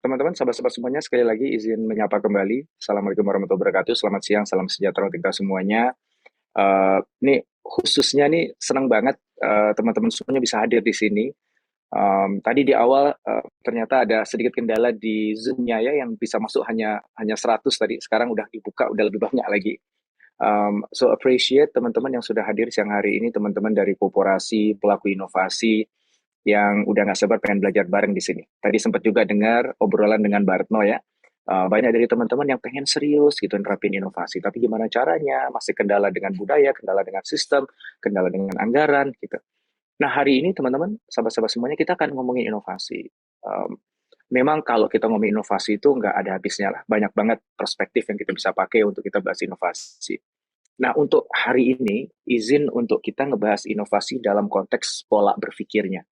Teman-teman, sahabat-sahabat semuanya, sekali lagi izin menyapa kembali. Assalamualaikum warahmatullahi wabarakatuh. Selamat siang, salam sejahtera untuk kita semuanya. Ini khususnya nih senang banget teman-teman semuanya bisa hadir di sini. Tadi di awal ternyata ada sedikit kendala di Zoom-nya ya yang bisa masuk hanya 100 tadi. Sekarang udah dibuka, udah lebih banyak lagi. So appreciate teman-teman yang sudah hadir siang hari ini, teman-teman dari korporasi, pelaku inovasi, yang udah nggak sabar pengen belajar bareng di sini. Tadi sempat juga dengar obrolan dengan Bartno ya. Banyak dari teman-teman yang pengen serius gitu nerapin inovasi, tapi gimana caranya? Masih kendala dengan budaya, kendala dengan sistem, kendala dengan anggaran gitu. Nah hari ini teman-teman, sahabat-sahabat semuanya kita akan ngomongin inovasi. Um, Memang kalau kita ngomongin inovasi itu nggak ada habisnya lah. Banyak banget perspektif yang kita bisa pakai untuk kita bahas inovasi. Nah, untuk hari ini, izin untuk kita ngebahas inovasi dalam konteks pola berpikirnya.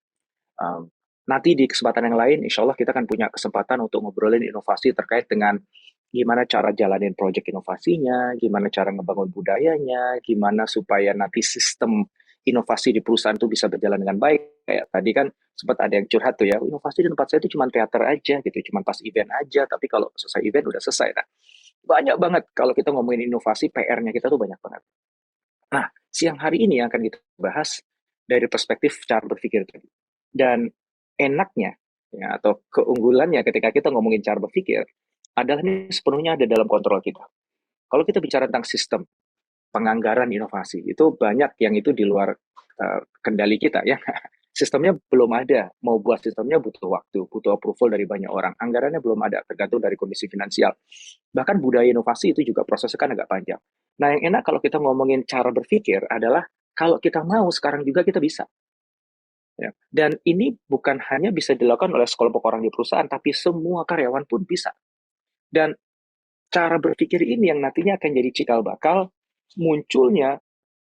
Um, Nanti di kesempatan yang lain, insya Allah kita akan punya kesempatan untuk ngobrolin inovasi terkait dengan gimana cara jalanin proyek inovasinya, gimana cara ngebangun budayanya, gimana supaya nanti sistem inovasi di perusahaan itu bisa berjalan dengan baik. Kayak tadi kan sempat ada yang curhat tuh ya, inovasi di tempat saya itu cuma teater aja gitu, cuma pas event aja, tapi kalau selesai event udah selesai. Nah, banyak banget kalau kita ngomongin inovasi, PR-nya kita tuh banyak banget. Nah, siang hari ini akan kita bahas dari perspektif cara berpikir tadi. Dan enaknya, ya, atau keunggulannya ketika kita ngomongin cara berpikir, adalah ini sepenuhnya ada dalam kontrol kita. Kalau kita bicara tentang sistem, penganggaran inovasi, itu banyak yang itu di luar kendali kita ya. Sistemnya belum ada, mau buat sistemnya butuh waktu, butuh approval dari banyak orang. Anggarannya belum ada, tergantung dari kondisi finansial. Bahkan budaya inovasi itu juga prosesnya kan agak panjang. Nah, yang enak kalau kita ngomongin cara berpikir adalah kalau kita mau sekarang juga kita bisa. Ya. Dan ini bukan hanya bisa dilakukan oleh sekelompok orang di perusahaan, tapi semua karyawan pun bisa. Dan cara berpikir ini yang nantinya akan jadi cikal bakal munculnya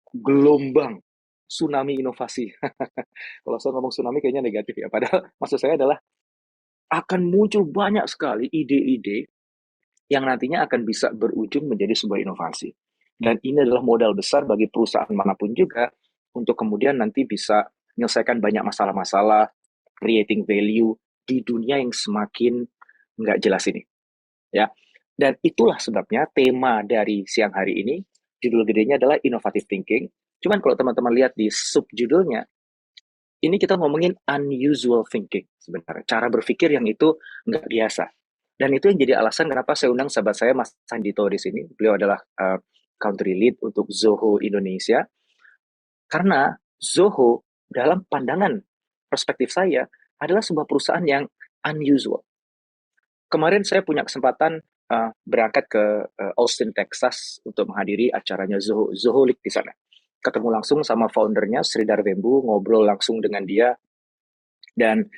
gelombang tsunami inovasi. Kalau saya ngomong tsunami kayaknya negatif ya, padahal maksud saya adalah akan muncul banyak sekali ide-ide yang nantinya akan bisa berujung menjadi sebuah inovasi. Dan ini adalah modal besar bagi perusahaan manapun juga untuk kemudian nanti bisa menyelesaikan banyak masalah-masalah, creating value di dunia yang semakin nggak jelas ini. Ya, dan itulah sebabnya tema dari siang hari ini, judul gedenya adalah Innovative Thinking. Cuman kalau teman-teman lihat di subjudulnya, ini kita ngomongin unusual thinking sebenarnya. Cara berpikir yang itu nggak biasa. Dan itu yang jadi alasan kenapa saya undang sahabat saya Mas Sandito di sini. Beliau adalah country lead untuk Zoho Indonesia. Karena Zoho dalam pandangan perspektif saya adalah sebuah perusahaan yang unusual. Kemarin saya punya kesempatan berangkat ke Austin, Texas untuk menghadiri acaranya Zoho League di sana. Ketemu langsung sama foundernya Sridhar Wembu, ngobrol langsung dengan dia, dan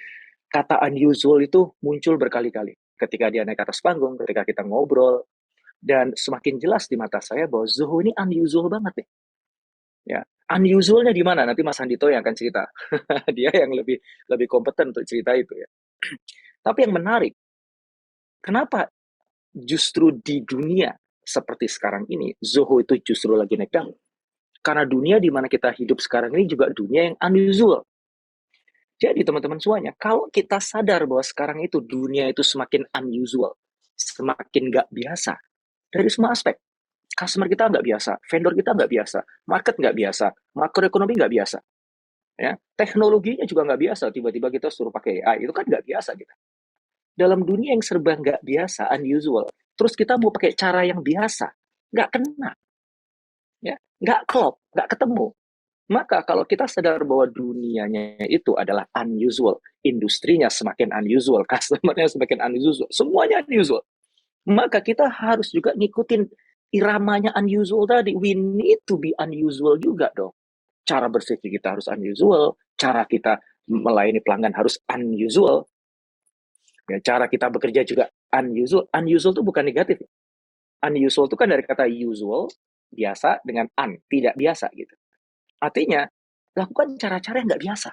kata unusual itu muncul berkali-kali ketika dia naik ke atas panggung, ketika kita ngobrol, dan semakin jelas di mata saya bahwa Zoho ini unusual banget nih. Ya, unusualnya di mana? Nanti Mas Andito yang akan cerita. Dia yang lebih lebih kompeten untuk cerita itu ya. Tapi yang menarik, kenapa justru di dunia seperti sekarang ini, Zoho itu justru lagi naik daun? Karena dunia di mana kita hidup sekarang ini juga dunia yang unusual. Jadi teman-teman semuanya, kalau kita sadar bahwa sekarang itu dunia itu semakin unusual, semakin nggak biasa, dari semua aspek. Customer kita nggak biasa, vendor kita nggak biasa, market nggak biasa, makroekonomi nggak biasa. Ya, teknologinya juga nggak biasa, tiba-tiba kita suruh pakai AI, itu kan nggak biasa kita. Dalam dunia yang serba nggak biasa, unusual, terus kita mau pakai cara yang biasa, nggak kena, ya, nggak klop, nggak ketemu. Maka kalau kita sadar bahwa dunianya itu adalah unusual, industrinya semakin unusual, customernya semakin unusual, semuanya unusual. Maka kita harus juga ngikutin iramanya unusual tadi. We need to be unusual juga dong. Cara berpikir kita harus unusual, cara kita melayani pelanggan harus unusual, ya, cara kita bekerja juga unusual. Unusual itu bukan negatif. Unusual itu kan dari kata usual, biasa, dengan tidak biasa gitu. Artinya, lakukan cara-cara yang nggak biasa.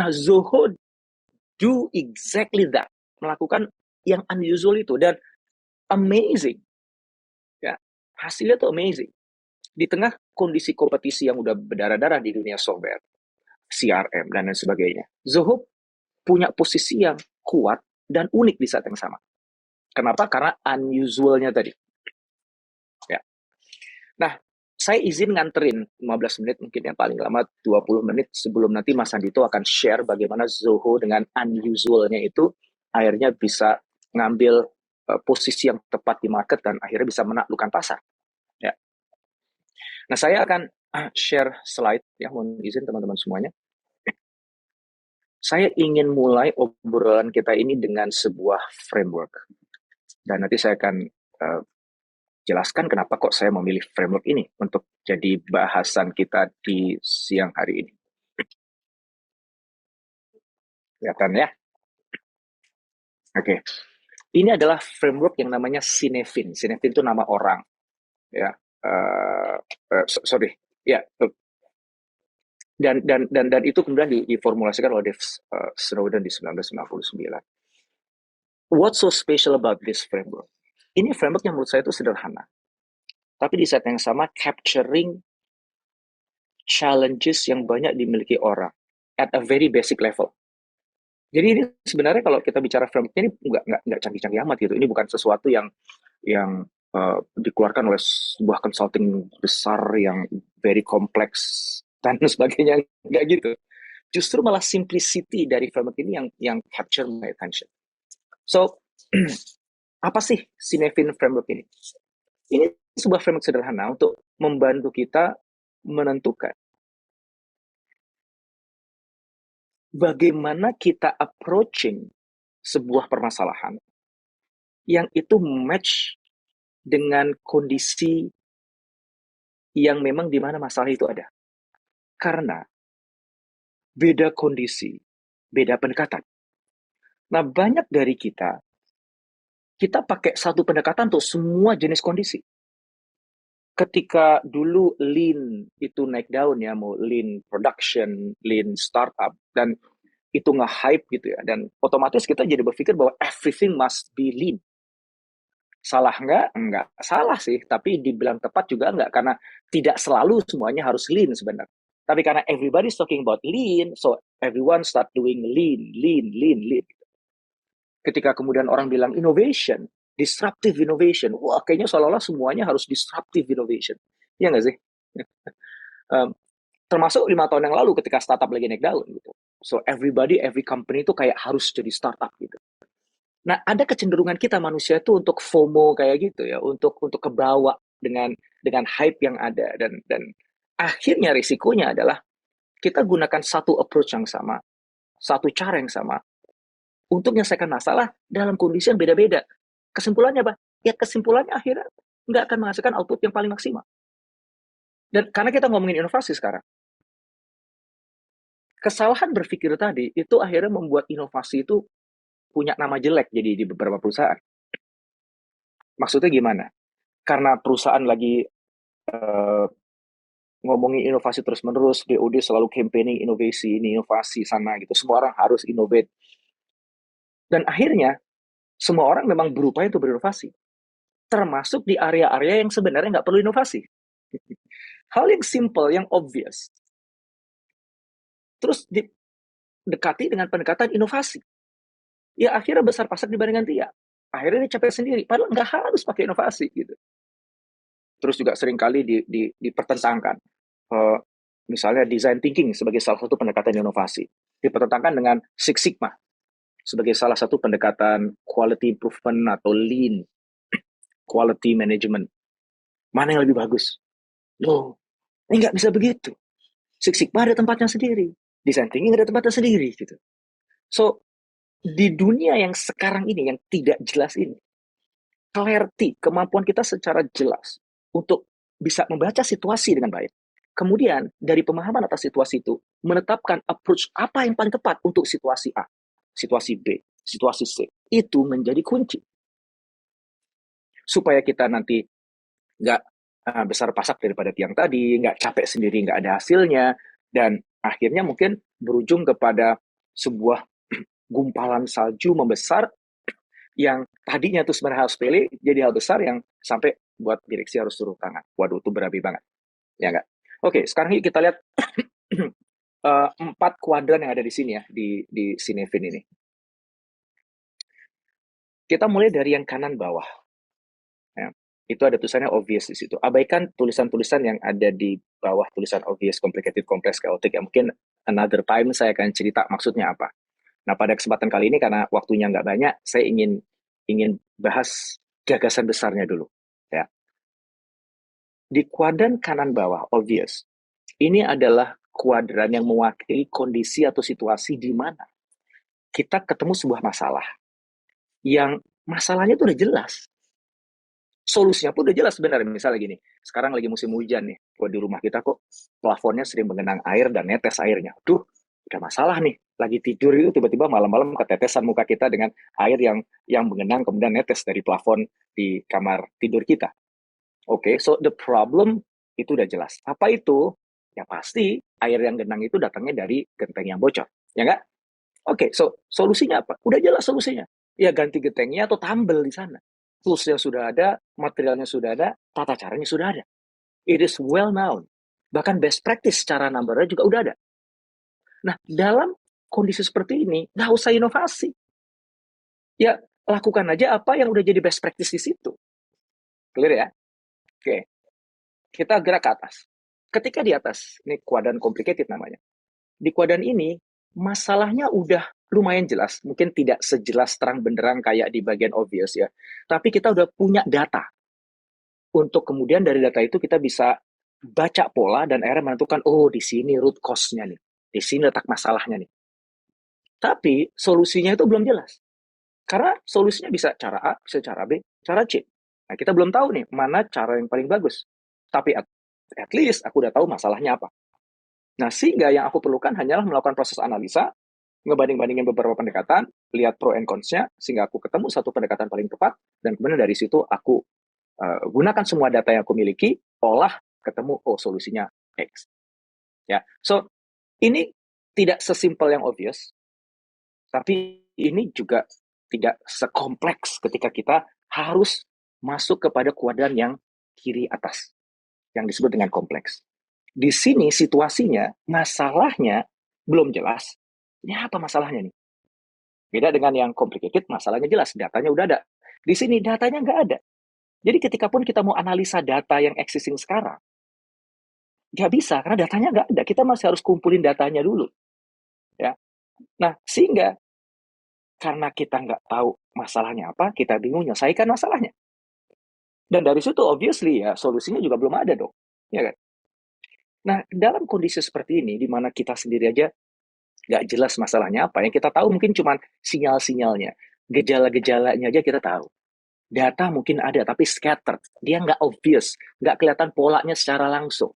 Nah, Zoho do exactly that. Melakukan yang unusual itu. Dan amazing. Ya, hasilnya tuh amazing. Di tengah kondisi kompetisi yang udah berdarah-darah di dunia software, CRM, dan lain sebagainya, Zoho punya posisi yang kuat dan unik di saat yang sama. Kenapa? Karena unusualnya tadi. Ya. Nah, saya izin nganterin 15 menit mungkin yang paling lama 20 menit sebelum nanti Mas Andito akan share bagaimana Zoho dengan unusualnya itu akhirnya bisa ngambil posisi yang tepat di market dan akhirnya bisa menaklukkan pasar. Ya. Nah, saya akan share slide ya, mohon izin teman-teman semuanya. Saya ingin mulai obrolan kita ini dengan sebuah framework. Dan nanti saya akan jelaskan kenapa kok saya memilih framework ini untuk jadi bahasan kita di siang hari ini. Kelihatan ya? Oke. Ini adalah framework yang namanya Cynefin. Cynefin itu nama orang. Ya. Sorry. Ya. Dan itu kemudian diformulasikan oleh Snowden di 1999. What's so special about this framework? Ini framework yang menurut saya itu sederhana. Tapi di saat yang sama capturing challenges yang banyak dimiliki orang at a very basic level. Jadi ini sebenarnya kalau kita bicara framework ini nggak canggih-canggih amat gitu. Ini bukan sesuatu yang dikeluarkan oleh sebuah consulting besar yang very complex dan sebagainya, nggak gitu. Justru malah simplicity dari framework ini yang capture my attention. So apa sih Cynefin framework ini? Ini sebuah framework sederhana untuk membantu kita menentukan bagaimana kita approaching sebuah permasalahan yang itu match dengan kondisi yang memang di mana masalah itu ada. Karena beda kondisi, beda pendekatan. Nah, banyak dari kita pakai satu pendekatan untuk semua jenis kondisi. Ketika dulu lean itu naik daun ya, mau lean production, lean startup, dan itu nge-hype gitu ya, dan otomatis kita jadi berpikir bahwa everything must be lean. Salah nggak? Nggak salah sih, tapi dibilang tepat juga nggak, karena tidak selalu semuanya harus lean sebenarnya. Tapi karena everybody's talking about lean, so everyone start doing lean. Ketika kemudian orang bilang innovation, disruptive innovation, wah kayaknya seolah-olah semuanya harus disruptive innovation. Iya nggak sih? um, Termasuk 5 tahun yang lalu ketika startup lagi naik daun gitu. So every company itu kayak harus jadi startup gitu. Nah, ada kecenderungan kita manusia itu untuk FOMO kayak gitu ya, untuk kebawa dengan hype yang ada, dan akhirnya risikonya adalah kita gunakan satu approach yang sama, satu cara yang sama untuk menyelesaikan masalah dalam kondisi yang beda-beda. Kesimpulannya apa? Ya kesimpulannya akhirnya nggak akan menghasilkan output yang paling maksimal. Dan karena kita ngomongin inovasi sekarang, kesalahan berpikir tadi itu akhirnya membuat inovasi itu punya nama jelek jadi di beberapa perusahaan. Maksudnya gimana? Karena perusahaan lagi ngomongin inovasi terus-menerus, BOD selalu campaigning inovasi, ini inovasi sana gitu. Semua orang harus innovate. Dan akhirnya, semua orang memang berupaya untuk berinovasi. Termasuk di area-area yang sebenarnya nggak perlu inovasi. Hal yang simple, yang obvious. Terus didekati dengan pendekatan inovasi. Ya akhirnya besar pasak dibandingkan dia. Akhirnya dia capek sendiri. Padahal nggak harus pakai inovasi gitu. Terus juga seringkali dipertentangkan. Misalnya design thinking sebagai salah satu pendekatan inovasi. Dipertentangkan dengan Six Sigma sebagai salah satu pendekatan quality improvement atau lean quality management. Mana yang lebih bagus? Loh, ini nggak bisa begitu. Six Sigma ada tempatnya sendiri. Design thinking ada tempatnya sendiri. Gitu. So, di dunia yang sekarang ini, yang tidak jelas ini, clarity, kemampuan kita secara jelas untuk bisa membaca situasi dengan baik. Kemudian, dari pemahaman atas situasi itu, menetapkan approach apa yang paling tepat untuk situasi A, situasi B, situasi C. Itu menjadi kunci. Supaya kita nanti nggak besar pasak daripada tiang tadi, nggak capek sendiri, nggak ada hasilnya, dan akhirnya mungkin berujung kepada sebuah gumpalan salju membesar yang tadinya tuh sebenarnya hal sepele, jadi hal besar yang sampai buat direksi harus turun tangan. Waduh, itu berapi banget. Ya nggak? Oke, sekarang kita lihat 4 kuadran yang ada di sini ya, di Cynefin ini. Kita mulai dari yang kanan bawah. Ya. Itu ada tulisannya obvious di situ. Abaikan tulisan-tulisan yang ada di bawah tulisan obvious, complicated, complex, chaotic. Ya, mungkin another time saya akan cerita maksudnya apa. Nah, pada kesempatan kali ini karena waktunya nggak banyak, saya ingin ingin bahas gagasan besarnya dulu. Ya. Di kuadran kanan bawah, obvious, ini adalah kuadran yang mewakili kondisi atau situasi di mana kita ketemu sebuah masalah yang masalahnya itu udah jelas. Solusinya pun udah jelas sebenarnya. Misalnya gini, sekarang lagi musim hujan nih. Buat di rumah kita kok plafonnya sering mengenang air dan netes airnya. Duh, udah masalah nih. Lagi tidur itu tiba-tiba malam-malam ketetesan muka kita dengan air yang mengenang kemudian netes dari plafon di kamar tidur kita. Oke, so the problem itu udah jelas. Apa itu? Ya pasti air yang genang itu datangnya dari genteng yang bocor. Ya nggak? Oke, so solusinya apa? Udah jelas solusinya. Ya ganti gentengnya atau tambel di sana. Toolsnya sudah ada, materialnya sudah ada, tata caranya sudah ada. It is well known. Bahkan best practice cara numbernya juga udah ada. Nah, dalam kondisi seperti ini, nggak usah inovasi. Ya, lakukan aja apa yang udah jadi best practice di situ. Clear ya? Oke, kita gerak ke atas. Ketika di atas, ini kuadran complicated namanya. Di kuadran ini, masalahnya udah lumayan jelas. Mungkin tidak sejelas terang benderang kayak di bagian obvious ya. Tapi kita udah punya data. Untuk kemudian dari data itu kita bisa baca pola dan akhirnya menentukan, oh di sini root cause-nya nih. Di sini letak masalahnya nih. Tapi solusinya itu belum jelas. Karena solusinya bisa cara A, bisa cara B, cara C. Nah, kita belum tahu nih mana cara yang paling bagus. Tapi at least aku udah tahu masalahnya apa. Nah, sehingga yang aku perlukan hanyalah melakukan proses analisa, ngebanding-bandingin beberapa pendekatan, lihat pro and cons-nya, sehingga aku ketemu satu pendekatan paling tepat, dan kemudian dari situ aku gunakan semua data yang aku miliki, olah, ketemu, oh solusinya X. Ya, so ini tidak sesimpel yang obvious, tapi ini juga tidak sekompleks ketika kita harus masuk kepada kuadran yang kiri atas, yang disebut dengan kompleks. Di sini situasinya, masalahnya belum jelas. Ini apa masalahnya nih? Beda dengan yang complicated, masalahnya jelas, datanya udah ada. Di sini datanya nggak ada. Jadi ketika pun kita mau analisa data yang existing sekarang, nggak bisa, karena datanya nggak ada. Kita masih harus kumpulin datanya dulu. Ya. Nah, sehingga karena kita nggak tahu masalahnya apa, kita bingung menyelesaikan masalahnya. Dan dari situ, obviously ya, solusinya juga belum ada dong. Ya kan? Nah, dalam kondisi seperti ini, di mana kita sendiri aja nggak jelas masalahnya apa, yang kita tahu mungkin cuma sinyal-sinyalnya, gejala-gejalanya aja kita tahu. Data mungkin ada, tapi scattered. Dia nggak obvious, nggak kelihatan polanya secara langsung.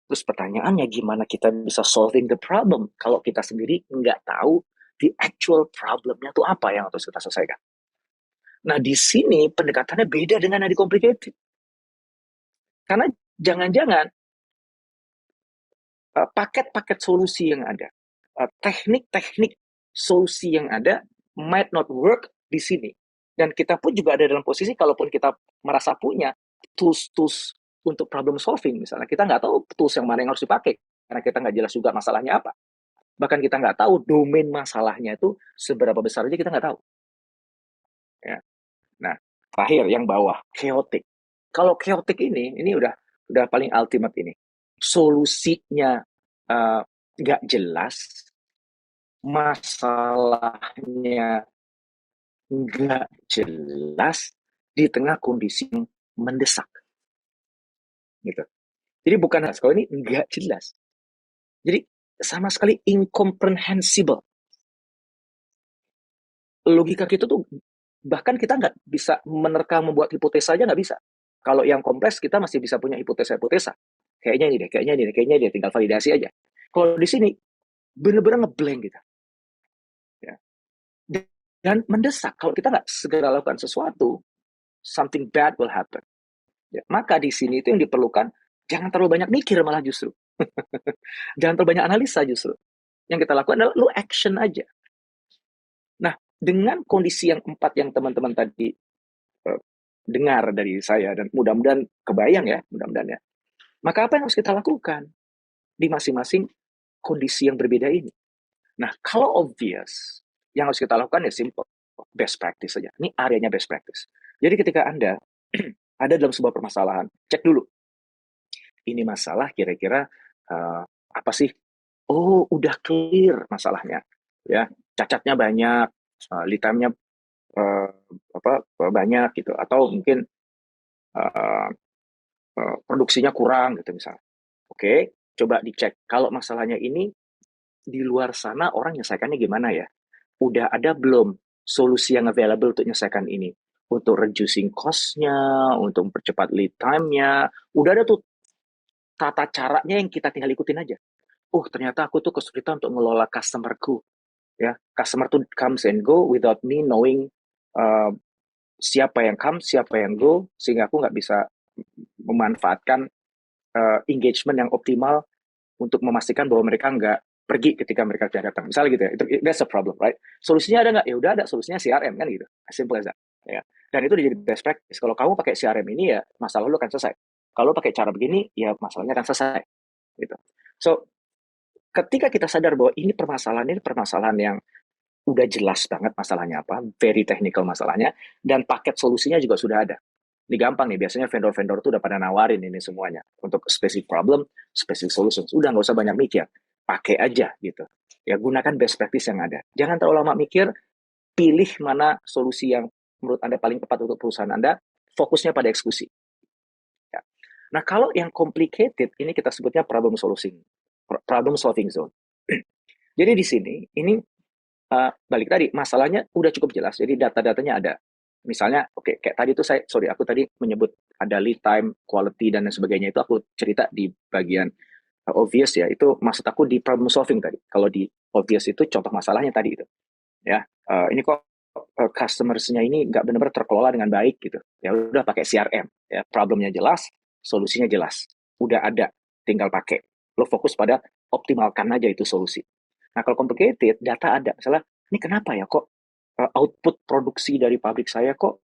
Terus pertanyaannya gimana kita bisa solving the problem kalau kita sendiri nggak tahu the actual problemnya itu apa yang harus kita selesaikan. Nah di sini pendekatannya beda dengan yang di complicated. Karena jangan-jangan paket-paket solusi yang ada, teknik-teknik solusi yang ada might not work di sini. Dan kita pun juga ada dalam posisi kalaupun kita merasa punya tools-tools untuk problem solving misalnya, kita nggak tahu tools yang mana yang harus dipakai karena kita nggak jelas juga masalahnya apa. Bahkan kita nggak tahu domain masalahnya itu seberapa besar aja kita nggak tahu. Ya. Nah, terakhir yang bawah, chaotic. Kalau chaotic ini udah paling ultimate ini. Solusinya nggak jelas, masalahnya nggak jelas di tengah kondisi yang mendesak. Gitu. Jadi bukan kalau ini nggak jelas. Jadi sama sekali incomprehensible. Logika kita tuh bahkan kita nggak bisa menerka membuat hipotesa aja nggak bisa. Kalau yang kompleks kita masih bisa punya hipotesa-hipotesa. Kayaknya ini deh, kayaknya ini deh, kayaknya dia tinggal validasi aja. Kalau di sini bener-bener ngeblank kita. Ya. Dan mendesak kalau kita nggak segera lakukan sesuatu, something bad will happen. Ya. Maka di sini itu yang diperlukan jangan terlalu banyak mikir malah justru. Jangan terlalu banyak analisa justru. Yang kita lakukan adalah lu action aja. Nah, dengan kondisi yang 4 yang teman-teman tadi dengar dari saya dan mudah-mudahan kebayang ya, mudah-mudahan ya. Maka apa yang harus kita lakukan di masing-masing kondisi yang berbeda ini? Nah, kalau obvious, yang harus kita lakukan ya simple. best practice saja. Ini areanya best practice. Jadi ketika Anda ada dalam sebuah permasalahan, cek dulu. Ini masalah kira-kira apa sih? Oh, udah clear masalahnya. Ya, cacatnya banyak, lead time-nya uh, banyak gitu, atau mungkin uh, produksinya kurang gitu misalnya. Oke, coba dicek. Kalau masalahnya ini di luar sana orang menyelesaikannya gimana ya? Udah ada belum solusi yang available untuk menyelesaikan ini? Untuk reducing cost-nya, untuk mempercepat lead time-nya. Udah ada tuh tata caranya yang kita tinggal ikutin aja. Oh, ternyata aku tuh kesulitan untuk ngelola customer-ku. Ya, customer tuh comes and go without me knowing uh, siapa yang come, siapa yang go, sehingga aku nggak bisa memanfaatkan engagement yang optimal untuk memastikan bahwa mereka nggak pergi ketika mereka tidak datang. Misalnya gitu ya, itu that's a problem, right? Solusinya ada nggak? Ya udah ada, solusinya CRM kan gitu, as simple as that. Ya. Dan itu jadi best practice. Kalau kamu pakai CRM ini ya masalah lu akan selesai. Kalau pakai cara begini ya masalahnya akan selesai. Gitu. So ketika kita sadar bahwa ini permasalahan yang udah jelas banget masalahnya apa, very technical masalahnya, dan paket solusinya juga sudah ada. Ini gampang nih, biasanya vendor-vendor tuh udah pada nawarin ini semuanya. Untuk specific problem, specific solutions. Udah nggak usah banyak mikir, pakai aja gitu. Ya gunakan best practice yang ada. Jangan terlalu lama mikir, pilih mana solusi yang menurut Anda paling tepat untuk perusahaan Anda, fokusnya pada eksekusi. Ya. Nah kalau yang complicated, ini kita sebutnya problem solving zone. Jadi di sini, ini balik tadi, masalahnya udah cukup jelas, jadi data-datanya ada. Misalnya, oke, kayak tadi tuh aku tadi menyebut ada lead time, quality, dan lain sebagainya, itu aku cerita di bagian obvious ya, itu maksud aku di problem solving tadi. Kalau di obvious itu contoh masalahnya tadi itu. Ya, ini kok customers-nya ini nggak benar-benar terkelola dengan baik gitu. Ya udah pakai CRM, ya problemnya jelas, solusinya jelas. Udah ada, tinggal pakai. Lo fokus pada optimalkan aja itu solusi. Nah, kalau complicated, data ada. Misalnya, ini kenapa ya kok output produksi dari pabrik saya kok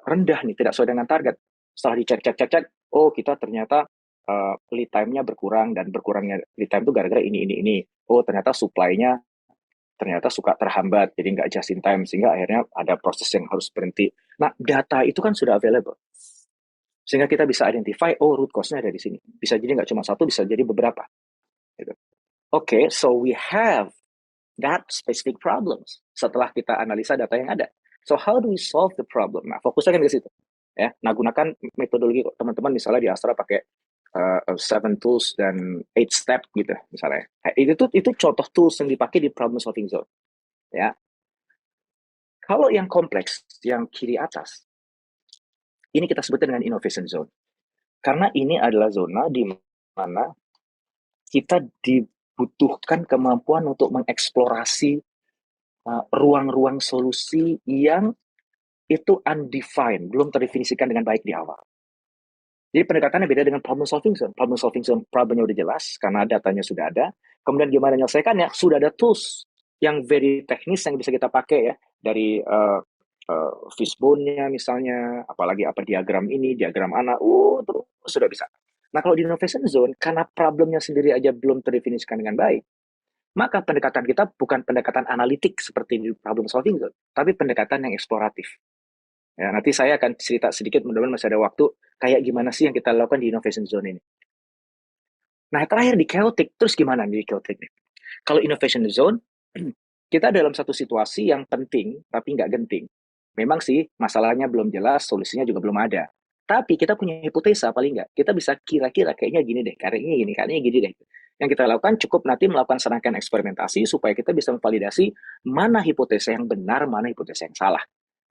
rendah nih, tidak sesuai dengan target. Setelah dicek, oh kita ternyata lead time-nya berkurang, dan berkurangnya lead time itu gara-gara ini. Oh, ternyata supply-nya ternyata suka terhambat, jadi nggak just in time, sehingga akhirnya ada proses yang harus berhenti. Nah, data itu kan sudah available. Sehingga kita bisa identify, oh root cause-nya ada di sini. Bisa jadi nggak cuma satu, bisa jadi beberapa. Gitu. Oke, so we have that specific problems setelah kita analisa data yang ada. So how do we solve the problem? Nah, fokusnya kan ke situ. Ya, nah gunakan metodologi teman-teman misalnya di Astra pakai seven tools dan eight step gitu misalnya. Nah, itu contoh tools yang dipakai di problem solving zone. Ya, kalau yang kompleks, yang kiri atas, ini kita sebutkan dengan innovation zone. Karena ini adalah zona di mana kita dibutuhkan kemampuan untuk mengeksplorasi ruang-ruang solusi yang itu undefined, belum terdefinisikan dengan baik di awal. Jadi pendekatannya beda dengan problem solving zone. Problem solving zone problemnya udah jelas karena datanya sudah ada. Kemudian gimana menyelesaikannya? Sudah ada tools yang very teknis yang bisa kita pakai ya, dari fishbone-nya misalnya, apalagi apa diagram ini, diagram anak, terus sudah bisa. Nah kalau di innovation zone, karena problemnya sendiri aja belum terdefinisikan dengan baik, maka pendekatan kita bukan pendekatan analitik seperti di problem solving zone, tapi pendekatan yang eksploratif. Ya, nanti saya akan cerita sedikit, mudah-mudahan masih ada waktu, kayak gimana sih yang kita lakukan di innovation zone ini. Nah, terakhir di chaotic, terus gimana di chaotic? Kalau innovation zone, kita dalam satu situasi yang penting, tapi nggak genting. Memang sih, masalahnya belum jelas, solusinya juga belum ada. Tapi kita punya hipotesa paling nggak. Kita bisa kira-kira kayaknya gini deh, kayaknya gini deh. Yang kita lakukan cukup nanti melakukan serangkaian eksperimentasi supaya kita bisa memvalidasi mana hipotesa yang benar, mana hipotesa yang salah.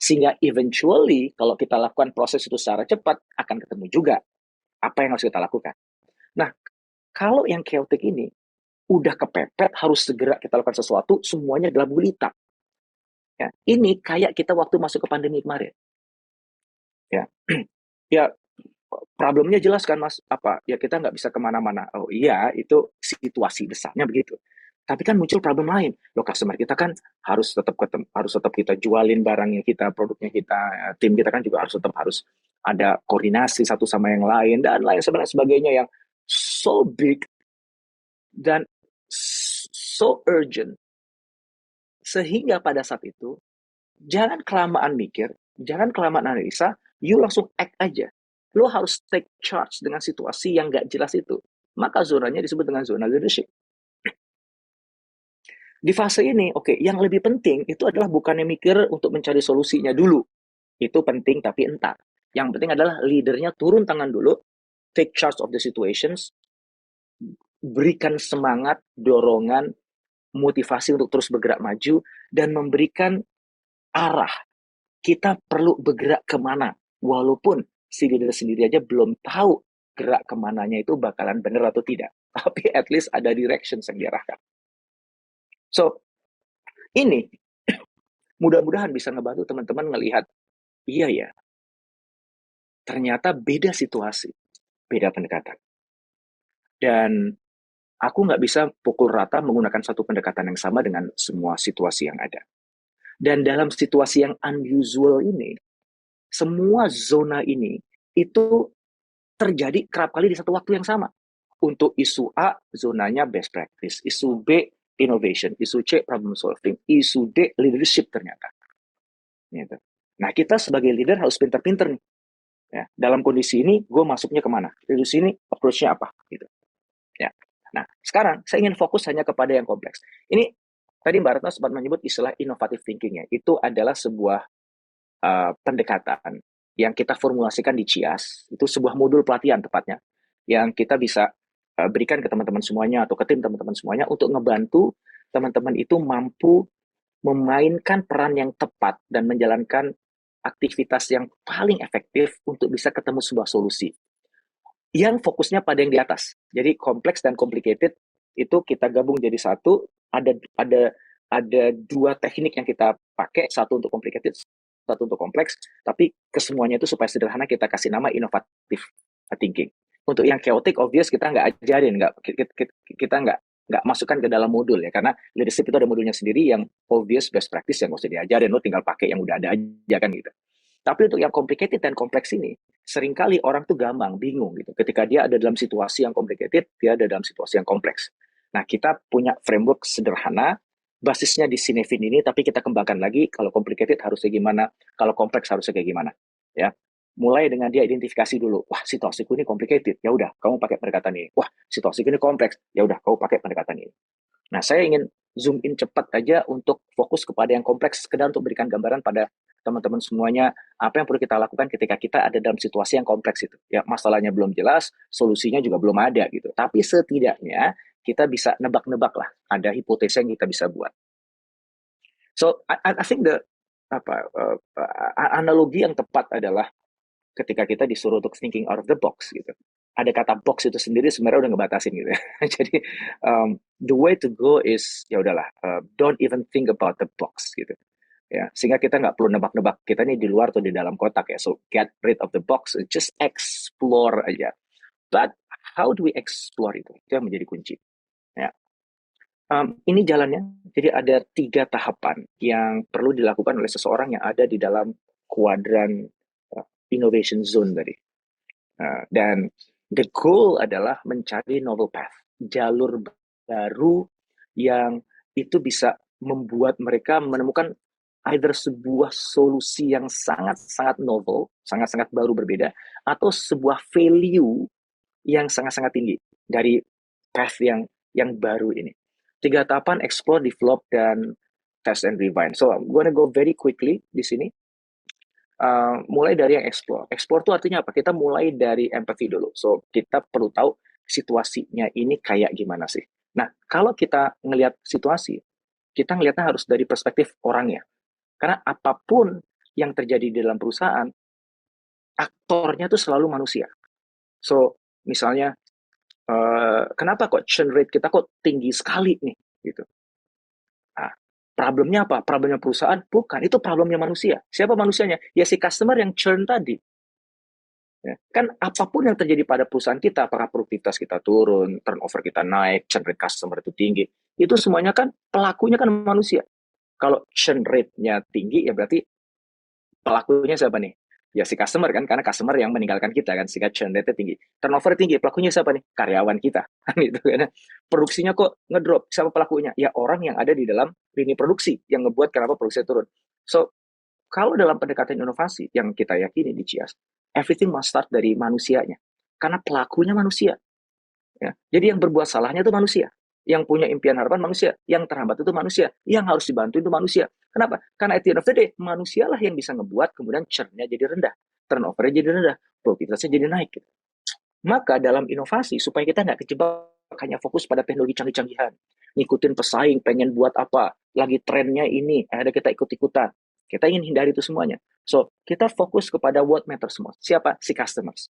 Sehingga eventually kalau kita lakukan proses itu secara cepat, akan ketemu juga apa yang harus kita lakukan. Nah, kalau yang chaotic ini, udah kepepet, harus segera kita lakukan sesuatu, semuanya adalah gulita. Ya, ini kayak kita waktu masuk ke pandemi kemarin. Ya, ya problemnya jelas kan mas, apa? Ya kita nggak bisa kemana-mana. Oh iya, itu situasi besarnya begitu. Tapi kan muncul problem lain. Loh, customer kita kan harus tetap kita jualin barangnya kita, produknya kita, tim kita kan juga harus ada koordinasi satu sama yang lain dan lain sebagainya yang so big dan so urgent, sehingga pada saat itu Jangan kelamaan mikir, jangan kelamaan analisa, you langsung act aja. Lo harus take charge dengan situasi yang nggak jelas itu. Maka zonanya disebut dengan zona leadership. Di fase ini, oke, yang lebih penting itu adalah bukannya mikir untuk mencari solusinya dulu. Itu penting, tapi entar. Yang penting adalah leadernya turun tangan dulu, take charge of the situations, berikan semangat, dorongan, motivasi untuk terus bergerak maju, dan memberikan arah. Kita perlu bergerak kemana. Walaupun si leader sendiri aja belum tahu gerak kemananya itu bakalan benar atau tidak. Tapi at least ada directions yang diarahkan. So, ini mudah-mudahan bisa ngebantu teman-teman ngelihat, iya ya, ternyata beda situasi, beda pendekatan. Dan aku nggak bisa pukul rata menggunakan satu pendekatan yang sama dengan semua situasi yang ada. Dan dalam situasi yang unusual ini, semua zona ini itu terjadi kerap kali di satu waktu yang sama. Untuk isu A, zonanya best practice. Isu B, innovation. Isu C, problem solving. Isu D, leadership ternyata. Gitu. Nah, kita sebagai leader harus pinter-pinter nih. Ya, dalam kondisi ini, gue masuknya kemana? Di sini, approach-nya apa? Gitu. Ya. Nah, sekarang saya ingin fokus hanya kepada yang kompleks. Ini, tadi Mbak Retno sempat menyebut istilah innovative thinking ya. Itu adalah sebuah pendekatan yang kita formulasikan di CIAS, itu sebuah modul pelatihan tepatnya, yang kita bisa berikan ke teman-teman semuanya atau ke tim teman-teman semuanya untuk ngebantu teman-teman itu mampu memainkan peran yang tepat dan menjalankan aktivitas yang paling efektif untuk bisa ketemu sebuah solusi yang fokusnya pada yang di atas. Jadi kompleks dan complicated itu kita gabung jadi satu. Ada dua teknik yang kita pakai, satu untuk complicated, satu untuk kompleks. Tapi kesemuanya itu supaya sederhana kita kasih nama inovatif thinking. Untuk yang chaotic, obvious kita nggak ajarin, kita nggak masukkan ke dalam modul ya, karena leadership itu ada modulnya sendiri yang obvious best practice yang nggak usah diajarin, lo tinggal pakai yang udah ada aja kan gitu. Tapi untuk yang complicated dan kompleks ini, seringkali orang tuh gampang, bingung gitu. Ketika dia ada dalam situasi yang complicated, dia ada dalam situasi yang kompleks. Nah, kita punya framework sederhana, basisnya di Cinefin ini, tapi kita kembangkan lagi, kalau complicated harusnya gimana, kalau kompleks harusnya kayak gimana. Ya, mulai dengan dia identifikasi dulu, wah situasiku ini complicated, ya udah kamu pakai pendekatan ini. Wah situasiku ini kompleks, ya udah kamu pakai pendekatan ini. Nah, saya ingin zoom in cepat aja untuk fokus kepada yang kompleks, sekedar untuk berikan gambaran pada teman-teman semuanya apa yang perlu kita lakukan ketika kita ada dalam situasi yang kompleks itu. Ya, masalahnya belum jelas, solusinya juga belum ada gitu. Tapi setidaknya kita bisa nebak-nebak lah, ada hipotesa yang kita bisa buat. So, I think analogi yang tepat adalah ketika kita disuruh untuk thinking out of the box gitu. Ada kata box itu sendiri sebenarnya udah ngebatasin gitu ya. Jadi the way to go is ya udahlah, don't even think about the box gitu. Ya, sehingga kita nggak perlu nebak-nebak kita nih di luar atau di dalam kotak ya. So get rid of the box, just explore aja. But how do we explore itu? Itu yang menjadi kunci. Ya. Ini jalannya. Jadi ada 3 tahapan yang perlu dilakukan oleh seseorang yang ada di dalam kuadran innovation zone tadi. Dan the goal adalah mencari novel path, jalur baru yang itu bisa membuat mereka menemukan either sebuah solusi yang sangat-sangat novel, sangat-sangat baru berbeda, atau sebuah value yang sangat-sangat tinggi dari path yang baru ini. 3 tahapan: explore, develop, dan test and refine. So I'm gonna go very quickly di sini. Mulai dari yang explore. Explore itu artinya apa? Kita mulai dari empathy dulu. So, kita perlu tahu situasinya ini kayak gimana sih. Nah, kalau kita ngelihat situasi, kita ngelihatnya harus dari perspektif orangnya. Karena apapun yang terjadi di dalam perusahaan, aktornya itu selalu manusia. So, misalnya, kenapa kok churn rate kita kok tinggi sekali nih? Gitu. Nah, problemnya apa? Problemnya perusahaan? Bukan, itu problemnya manusia. Siapa manusianya? Ya si customer yang churn tadi. Ya, kan apapun yang terjadi pada perusahaan kita, apakah produktivitas kita turun, turnover kita naik, churn rate customer itu tinggi, itu semuanya kan pelakunya kan manusia. Kalau churn rate-nya tinggi, ya berarti pelakunya siapa nih? Ya si customer kan, karena customer yang meninggalkan kita kan, sehingga churn rate-nya tinggi. Turnover tinggi, pelakunya siapa nih? Karyawan kita. Kan gitu kan. Produksinya kok ngedrop, siapa pelakunya? Ya orang yang ada di dalam lini produksi, yang ngebuat kenapa produksi turun. So, Kalau dalam pendekatan inovasi yang kita yakini di Cias, everything must start dari manusianya. Karena pelakunya manusia. Ya. Jadi yang berbuat salahnya itu manusia. Yang punya impian harapan manusia. Yang terhambat itu manusia. Yang harus dibantu itu manusia. Kenapa? Karena at the end of the day, manusialah yang bisa ngebuat kemudian churn-nya jadi rendah. Turnover-nya jadi rendah. Produktivitasnya jadi naik. Gitu. Maka dalam inovasi, supaya kita nggak kejebak hanya fokus pada teknologi canggih-canggihan. Ngikutin pesaing, pengen buat apa. Lagi trennya ini, ada kita ikut-ikutan. Kita ingin hindari itu semuanya. So, kita fokus kepada what matters most. Siapa? Si customers.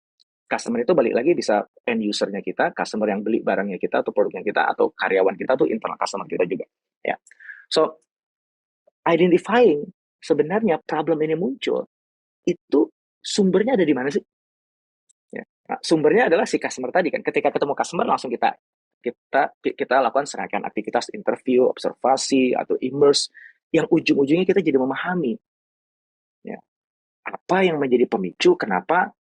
Customer itu balik lagi bisa end user-nya kita, customer yang beli barangnya kita atau produknya kita atau karyawan kita tuh internal customer kita juga. Ya. So, identifying sebenarnya problem ini muncul itu sumbernya ada di mana sih? Ya. Nah, sumbernya adalah si customer tadi kan. Ketika ketemu customer langsung kita lakukan serangkaian aktivitas interview, observasi atau immerse yang ujung-ujungnya kita jadi memahami ya, apa yang menjadi pemicu kenapa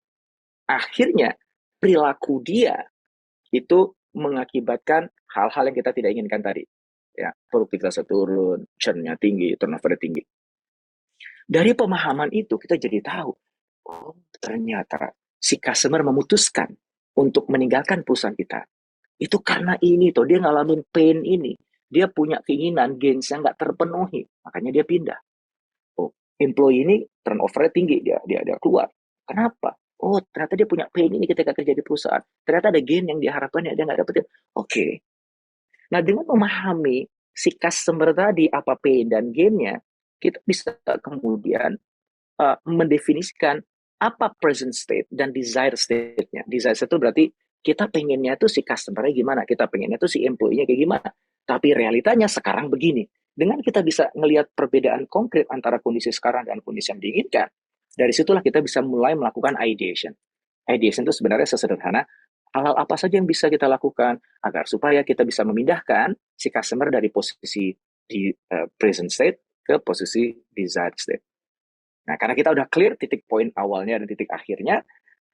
akhirnya perilaku dia itu mengakibatkan hal-hal yang kita tidak inginkan tadi. Ya, produktivitasnya turun, churn-nya tinggi, turnover tinggi. Dari pemahaman itu kita jadi tahu, oh ternyata si customer memutuskan untuk meninggalkan perusahaan kita. Itu karena ini tuh, dia ngalamin pain ini. Dia punya keinginan gains yang nggak terpenuhi, makanya dia pindah. Oh, employee ini turnover-nya tinggi, dia keluar. Kenapa? Oh, ternyata dia punya pain ini ketika kerja di perusahaan. Ternyata ada gain yang diharapkan ya dia nggak dapetin. Oke. Nah, dengan memahami si customer tadi apa pain dan gain-nya, kita bisa kemudian mendefinisikan apa present state dan desired state-nya. Desired state itu berarti kita pengennya tuh si customer-nya gimana, kita pengennya tuh si employee-nya kayak gimana. Tapi realitanya sekarang begini. Dengan kita bisa ngelihat perbedaan konkret antara kondisi sekarang dan kondisi yang diinginkan, dari situlah kita bisa mulai melakukan ideation. Ideation itu sebenarnya sesederhana, hal-hal apa saja yang bisa kita lakukan agar supaya kita bisa memindahkan si customer dari posisi di present state ke posisi desired state. Nah, karena kita udah clear titik poin awalnya dan titik akhirnya,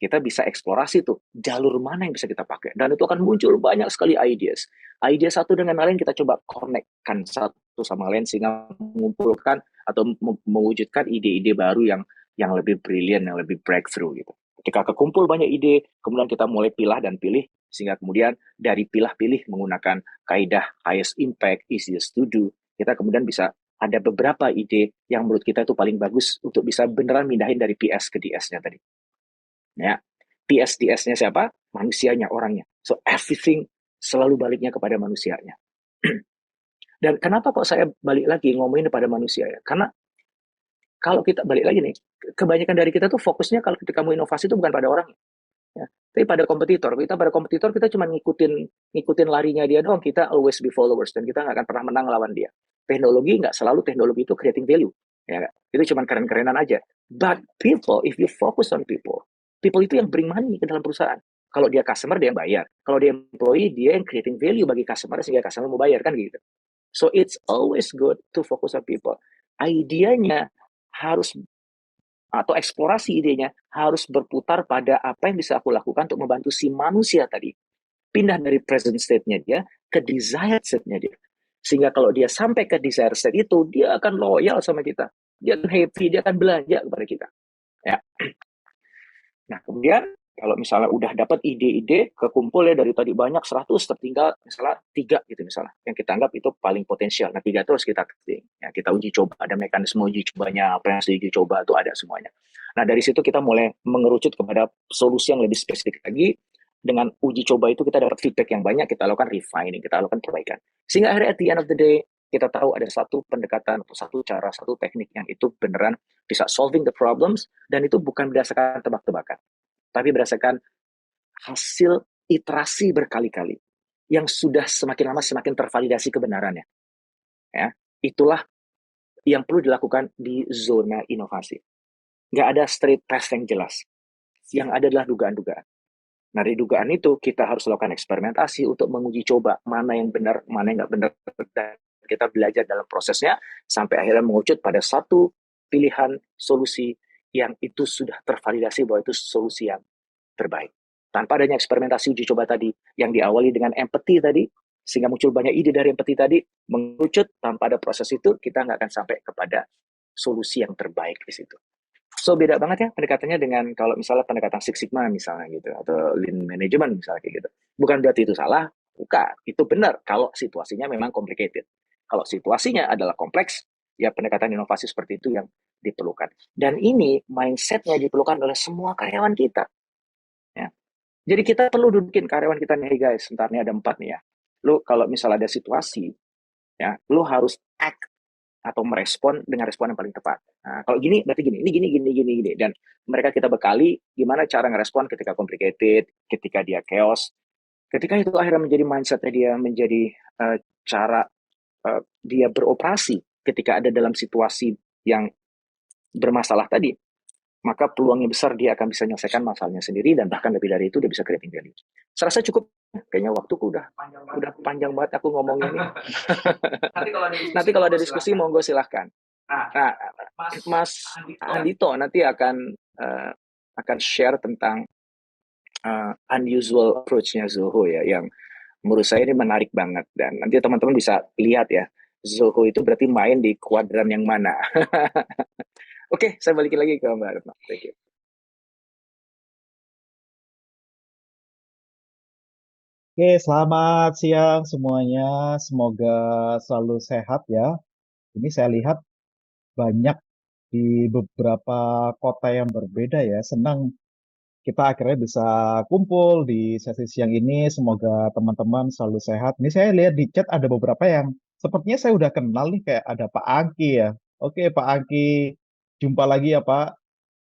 kita bisa eksplorasi tuh jalur mana yang bisa kita pakai. Dan itu akan muncul banyak sekali ideas. Ide satu dengan lain kita coba connect-kan satu sama lain sehingga mengumpulkan atau mewujudkan ide-ide baru yang lebih brilian, yang lebih breakthrough gitu. Ketika kekumpul banyak ide, kemudian kita mulai pilah dan pilih sehingga kemudian dari pilah-pilih menggunakan kaidah highest impact, easiest to do, kita kemudian bisa ada beberapa ide yang menurut kita itu paling bagus untuk bisa beneran mindahin dari PS ke DS-nya tadi. Ya, PS DS-nya siapa? Manusianya, orangnya. So everything selalu baliknya kepada manusianya. Dan kenapa kok saya balik lagi ngomongin kepada manusia ya? Karena kalau kita balik lagi nih, kebanyakan dari kita tuh fokusnya kalau ketika mau inovasi itu bukan pada orangnya. Ya. Tapi pada kompetitor, kita cuma ngikutin larinya dia doang, kita always be followers dan kita nggak akan pernah menang lawan dia. Teknologi nggak selalu teknologi itu creating value, ya itu cuma keren-kerenan aja. But people, if you focus on people, people itu yang bring money ke dalam perusahaan. Kalau dia customer dia yang bayar, kalau dia employee dia yang creating value bagi customer sehingga customer mau bayar kan gitu. So it's always good to focus on people. Idenya harus atau eksplorasi idenya harus berputar pada apa yang bisa aku lakukan untuk membantu si manusia tadi pindah dari present state-nya dia ke desired state-nya dia. Sehingga kalau dia sampai ke desired state itu, dia akan loyal sama kita. Dia akan happy, dia akan belanja kepada kita. Ya. Nah, kemudian kalau misalnya udah dapat ide-ide, kekumpul ya dari tadi banyak 100, tertinggal misalnya 3 gitu misalnya. Yang kita anggap itu paling potensial. Nah, 3 terus kita testing. Ya, kita uji coba, ada mekanisme uji cobanya, apa yang harus diuji coba itu ada semuanya. Nah, dari situ kita mulai mengerucut kepada solusi yang lebih spesifik lagi. Dengan uji coba itu kita dapat feedback yang banyak, kita lakukan refining, kita lakukan perbaikan. Sehingga akhirnya at the end of the day, kita tahu ada satu pendekatan, satu cara, satu teknik yang itu beneran bisa solving the problems, dan itu bukan berdasarkan tebak-tebakan tapi berdasarkan hasil iterasi berkali-kali yang sudah semakin lama semakin tervalidasi kebenarannya. Ya, itulah yang perlu dilakukan di zona inovasi. Nggak ada straight test yang jelas. Yang ada adalah dugaan-dugaan. Nah, dari dugaan itu kita harus lakukan eksperimentasi untuk menguji coba mana yang benar, mana yang nggak benar. Dan kita belajar dalam prosesnya sampai akhirnya mengerucut pada satu pilihan solusi yang itu sudah tervalidasi bahwa itu solusi yang terbaik. Tanpa adanya eksperimentasi uji coba tadi yang diawali dengan empati tadi, sehingga muncul banyak ide dari empati tadi, mengerucut tanpa ada proses itu, kita nggak akan sampai kepada solusi yang terbaik di situ. So beda banget ya pendekatannya dengan kalau misalnya pendekatan Six Sigma misalnya gitu atau Lean Management misalnya kayak gitu. Bukan berarti itu salah, bukan. Itu benar kalau situasinya memang complicated. Kalau situasinya adalah kompleks, ya pendekatan inovasi seperti itu yang diperlukan. Dan ini mindsetnya diperlukan oleh semua karyawan kita. Ya. Jadi kita perlu dudukin karyawan kita nih, hey guys, sebentar nih ada 4 nih ya. Lu kalau misalnya ada situasi, ya, lu harus act atau merespon dengan respon yang paling tepat. Nah, kalau gini berarti gini, ini gini gini gini gini dan mereka kita bekali gimana cara ngerespon ketika complicated, ketika dia chaos, ketika itu akhirnya menjadi mindsetnya dia menjadi cara dia beroperasi ketika ada dalam situasi yang bermasalah tadi, maka peluangnya besar dia akan bisa menyelesaikan masalahnya sendiri dan bahkan lebih dari itu dia bisa creating value. Saya rasa cukup. Kayaknya waktuku udah panjang banget aku ngomongnya nih. Nanti kalau ada diskusi monggo silahkan. Nah, Mas Andito nanti akan share tentang unusual approach-nya Zoho ya, yang menurut saya ini menarik banget dan nanti teman-teman bisa lihat ya, Zoho itu berarti main di kuadran yang mana. Oke, saya balikin lagi ke Mbak Retno. Thank you. Oke, selamat siang semuanya. Semoga selalu sehat ya. Ini saya lihat banyak di beberapa kota yang berbeda ya. Senang kita akhirnya bisa kumpul di sesi siang ini. Semoga teman-teman selalu sehat. Ini saya lihat di chat ada beberapa yang sepertinya saya udah kenal nih, kayak ada Pak Angki ya. Oke, Pak Angki, jumpa lagi ya Pak.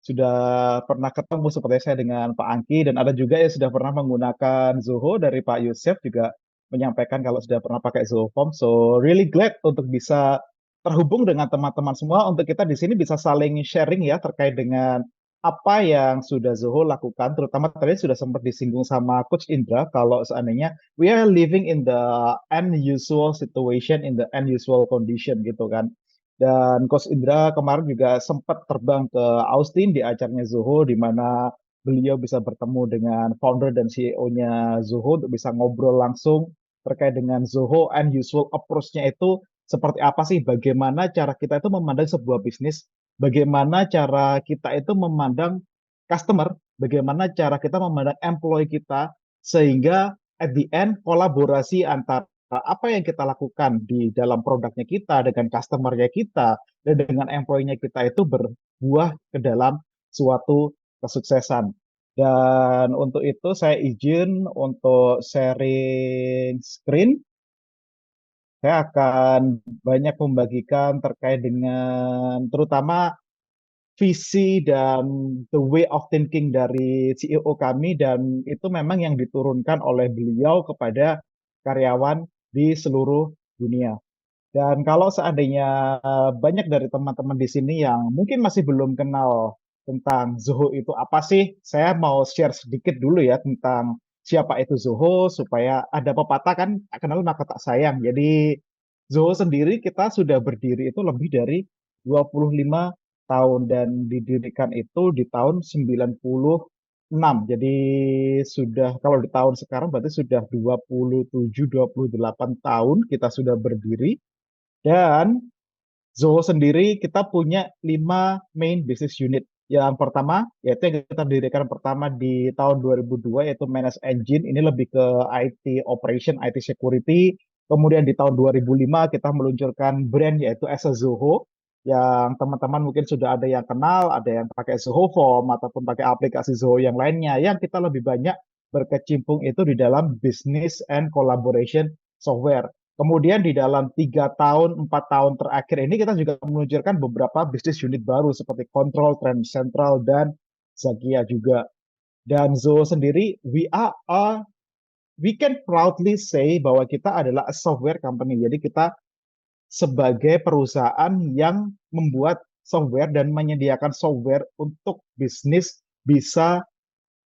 Sudah pernah ketemu seperti saya dengan Pak Angki dan ada juga yang sudah pernah menggunakan Zoho dari Pak Yusef juga menyampaikan kalau sudah pernah pakai Zoho Form. So really glad untuk bisa terhubung dengan teman-teman semua untuk kita di sini bisa saling sharing ya terkait dengan apa yang sudah Zoho lakukan, terutama tadi sudah sempat disinggung sama Coach Indra kalau seandainya we are living in the unusual situation, in the unusual condition gitu kan. Dan Coach Indra kemarin juga sempat terbang ke Austin di acaranya Zoho, di mana beliau bisa bertemu dengan founder dan CEO-nya Zoho untuk bisa ngobrol langsung terkait dengan Zoho unusual approach-nya itu seperti apa sih, bagaimana cara kita itu memandang sebuah bisnis, bagaimana cara kita itu memandang customer, bagaimana cara kita memandang employee kita, sehingga at the end kolaborasi antara apa yang kita lakukan di dalam produknya kita dengan customer-nya kita dan dengan employee-nya kita itu berbuah ke dalam suatu kesuksesan. Dan untuk itu saya izin untuk sharing screen. Saya akan banyak membagikan terkait dengan terutama visi dan the way of thinking dari CEO kami, dan itu memang yang diturunkan oleh beliau kepada karyawan di seluruh dunia. Dan kalau seandainya banyak dari teman-teman di sini yang mungkin masih belum kenal tentang Zoho itu apa sih, saya mau share sedikit dulu ya tentang siapa itu Zoho supaya ada pepatah kan, kenal maka tak sayang. Jadi Zoho sendiri kita sudah berdiri itu lebih dari 25 tahun dan didirikan itu di tahun 96. Jadi sudah kalau di tahun sekarang berarti sudah 27 28 tahun kita sudah berdiri. Dan Zoho sendiri kita punya 5 main business unit. Yang pertama, yaitu yang kita dirikan pertama di tahun 2002, yaitu Manage Engine. Ini lebih ke IT operation, IT security. Kemudian di tahun 2005 kita meluncurkan brand yaitu As a Zoho, yang teman-teman mungkin sudah ada yang kenal, ada yang pakai Zoho Form ataupun pakai aplikasi Zoho yang lainnya. Yang kita lebih banyak berkecimpung itu di dalam business and collaboration software. Kemudian di dalam 3 tahun, 4 tahun terakhir ini kita juga meluncurkan beberapa bisnis unit baru seperti Control, Trend Central, dan Zakia juga. Dan Zoho sendiri, we can proudly say bahwa kita adalah a software company. Jadi kita sebagai perusahaan yang membuat software dan menyediakan software untuk bisnis bisa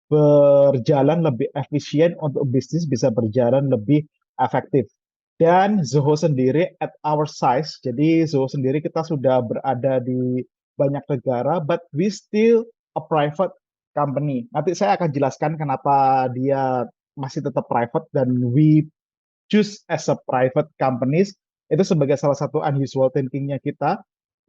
berjalan lebih efisien, untuk bisnis bisa berjalan lebih efektif. Dan Zoho sendiri at our size, jadi Zoho sendiri kita sudah berada di banyak negara, but we still a private company. Nanti saya akan jelaskan kenapa dia masih tetap private dan we choose as a private companies, itu sebagai salah satu unusual thinkingnya kita.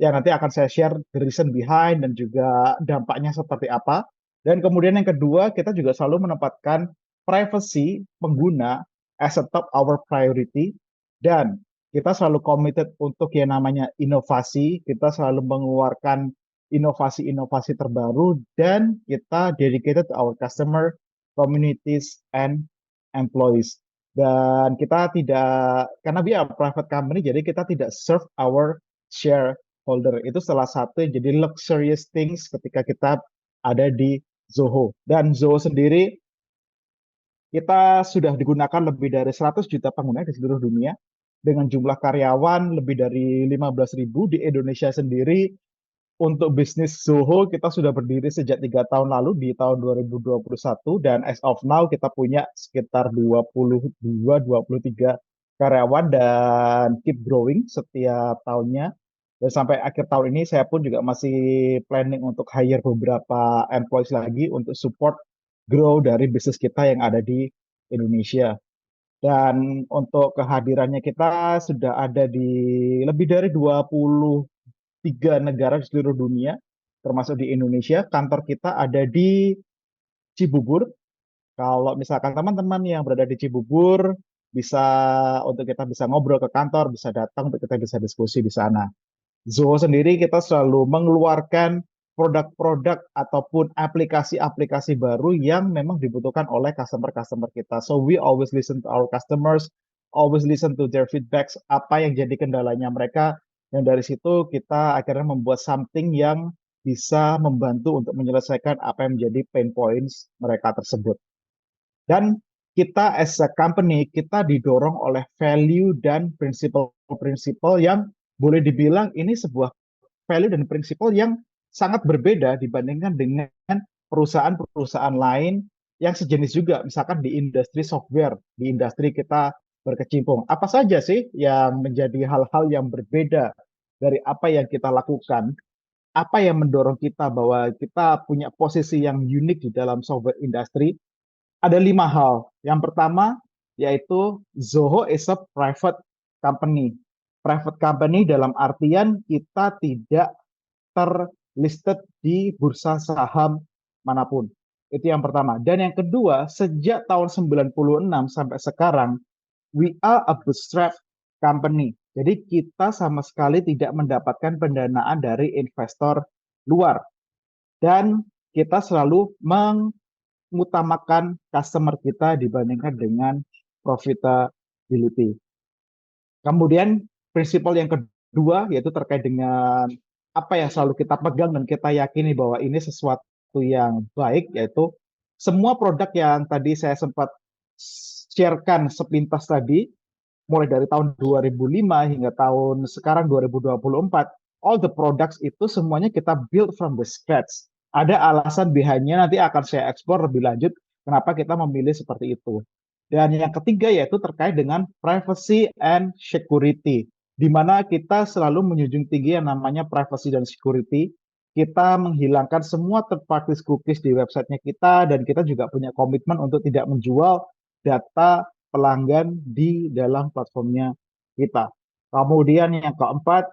yang nanti akan saya share the reason behind dan juga dampaknya seperti apa. Dan kemudian yang kedua, kita juga selalu menempatkan privacy pengguna as a top our priority, dan kita selalu committed untuk yang namanya inovasi. Kita selalu mengeluarkan inovasi-inovasi terbaru, dan kita dedicated to our customer, communities, and employees. Dan kita tidak, karena we are a private company, jadi kita tidak serve our shareholder. Itu salah satu yang jadi luxurious things ketika kita ada di Zoho. Dan Zoho sendiri, kita sudah digunakan lebih dari 100 juta pengguna di seluruh dunia, dengan jumlah karyawan lebih dari 15.000 di Indonesia sendiri. Untuk bisnis Zoho, kita sudah berdiri sejak 3 tahun lalu di tahun 2021, dan as of now kita punya sekitar 22-23 karyawan dan keep growing setiap tahunnya. Dan sampai akhir tahun ini saya pun juga masih planning untuk hire beberapa employees lagi untuk support grow dari bisnis kita yang ada di Indonesia. Dan untuk kehadirannya, kita sudah ada di lebih dari 23 negara di seluruh dunia, termasuk di Indonesia. Kantor kita ada di Cibubur. Kalau misalkan teman-teman yang berada di Cibubur, bisa untuk kita bisa ngobrol ke kantor, bisa datang untuk kita bisa diskusi di sana. Zoho sendiri kita selalu mengeluarkan produk-produk ataupun aplikasi-aplikasi baru yang memang dibutuhkan oleh customer-customer kita. So we always listen to our customers, always listen to their feedbacks, apa yang jadi kendalanya mereka, dan dari situ kita akhirnya membuat something yang bisa membantu untuk menyelesaikan apa yang menjadi pain points mereka tersebut. Dan kita as a company, kita didorong oleh value dan prinsipal-prinsipal yang boleh dibilang ini sebuah value dan prinsipal yang sangat berbeda dibandingkan dengan perusahaan-perusahaan lain yang sejenis juga, misalkan di industri software, di industri kita berkecimpung. Apa saja sih yang menjadi hal-hal yang berbeda dari apa yang kita lakukan? Apa yang mendorong kita bahwa kita punya posisi yang unik di dalam software industry? Ada 5 hal. Yang pertama yaitu Zoho is a private company. Private company dalam artian kita tidak terlisted di bursa saham manapun. Itu yang pertama. Dan yang kedua, sejak tahun 96 sampai sekarang, we are a bootstrap company. Jadi kita sama sekali tidak mendapatkan pendanaan dari investor luar. Dan kita selalu mengutamakan customer kita dibandingkan dengan profitability. Kemudian prinsipal yang kedua yaitu terkait dengan apa yang selalu kita pegang dan kita yakini bahwa ini sesuatu yang baik, yaitu semua produk yang tadi saya sempat sharekan sepintas tadi, mulai dari tahun 2005 hingga tahun sekarang 2024, all the products itu semuanya kita build from the scratch. Ada alasan behind-nya, nanti akan saya explore lebih lanjut kenapa kita memilih seperti itu. Dan yang ketiga yaitu terkait dengan privacy and security, di mana kita selalu menjunjung tinggi yang namanya privacy dan security. Kita menghilangkan semua third party cookies di websitenya kita, dan kita juga punya komitmen untuk tidak menjual data pelanggan di dalam platformnya kita. Kemudian yang keempat,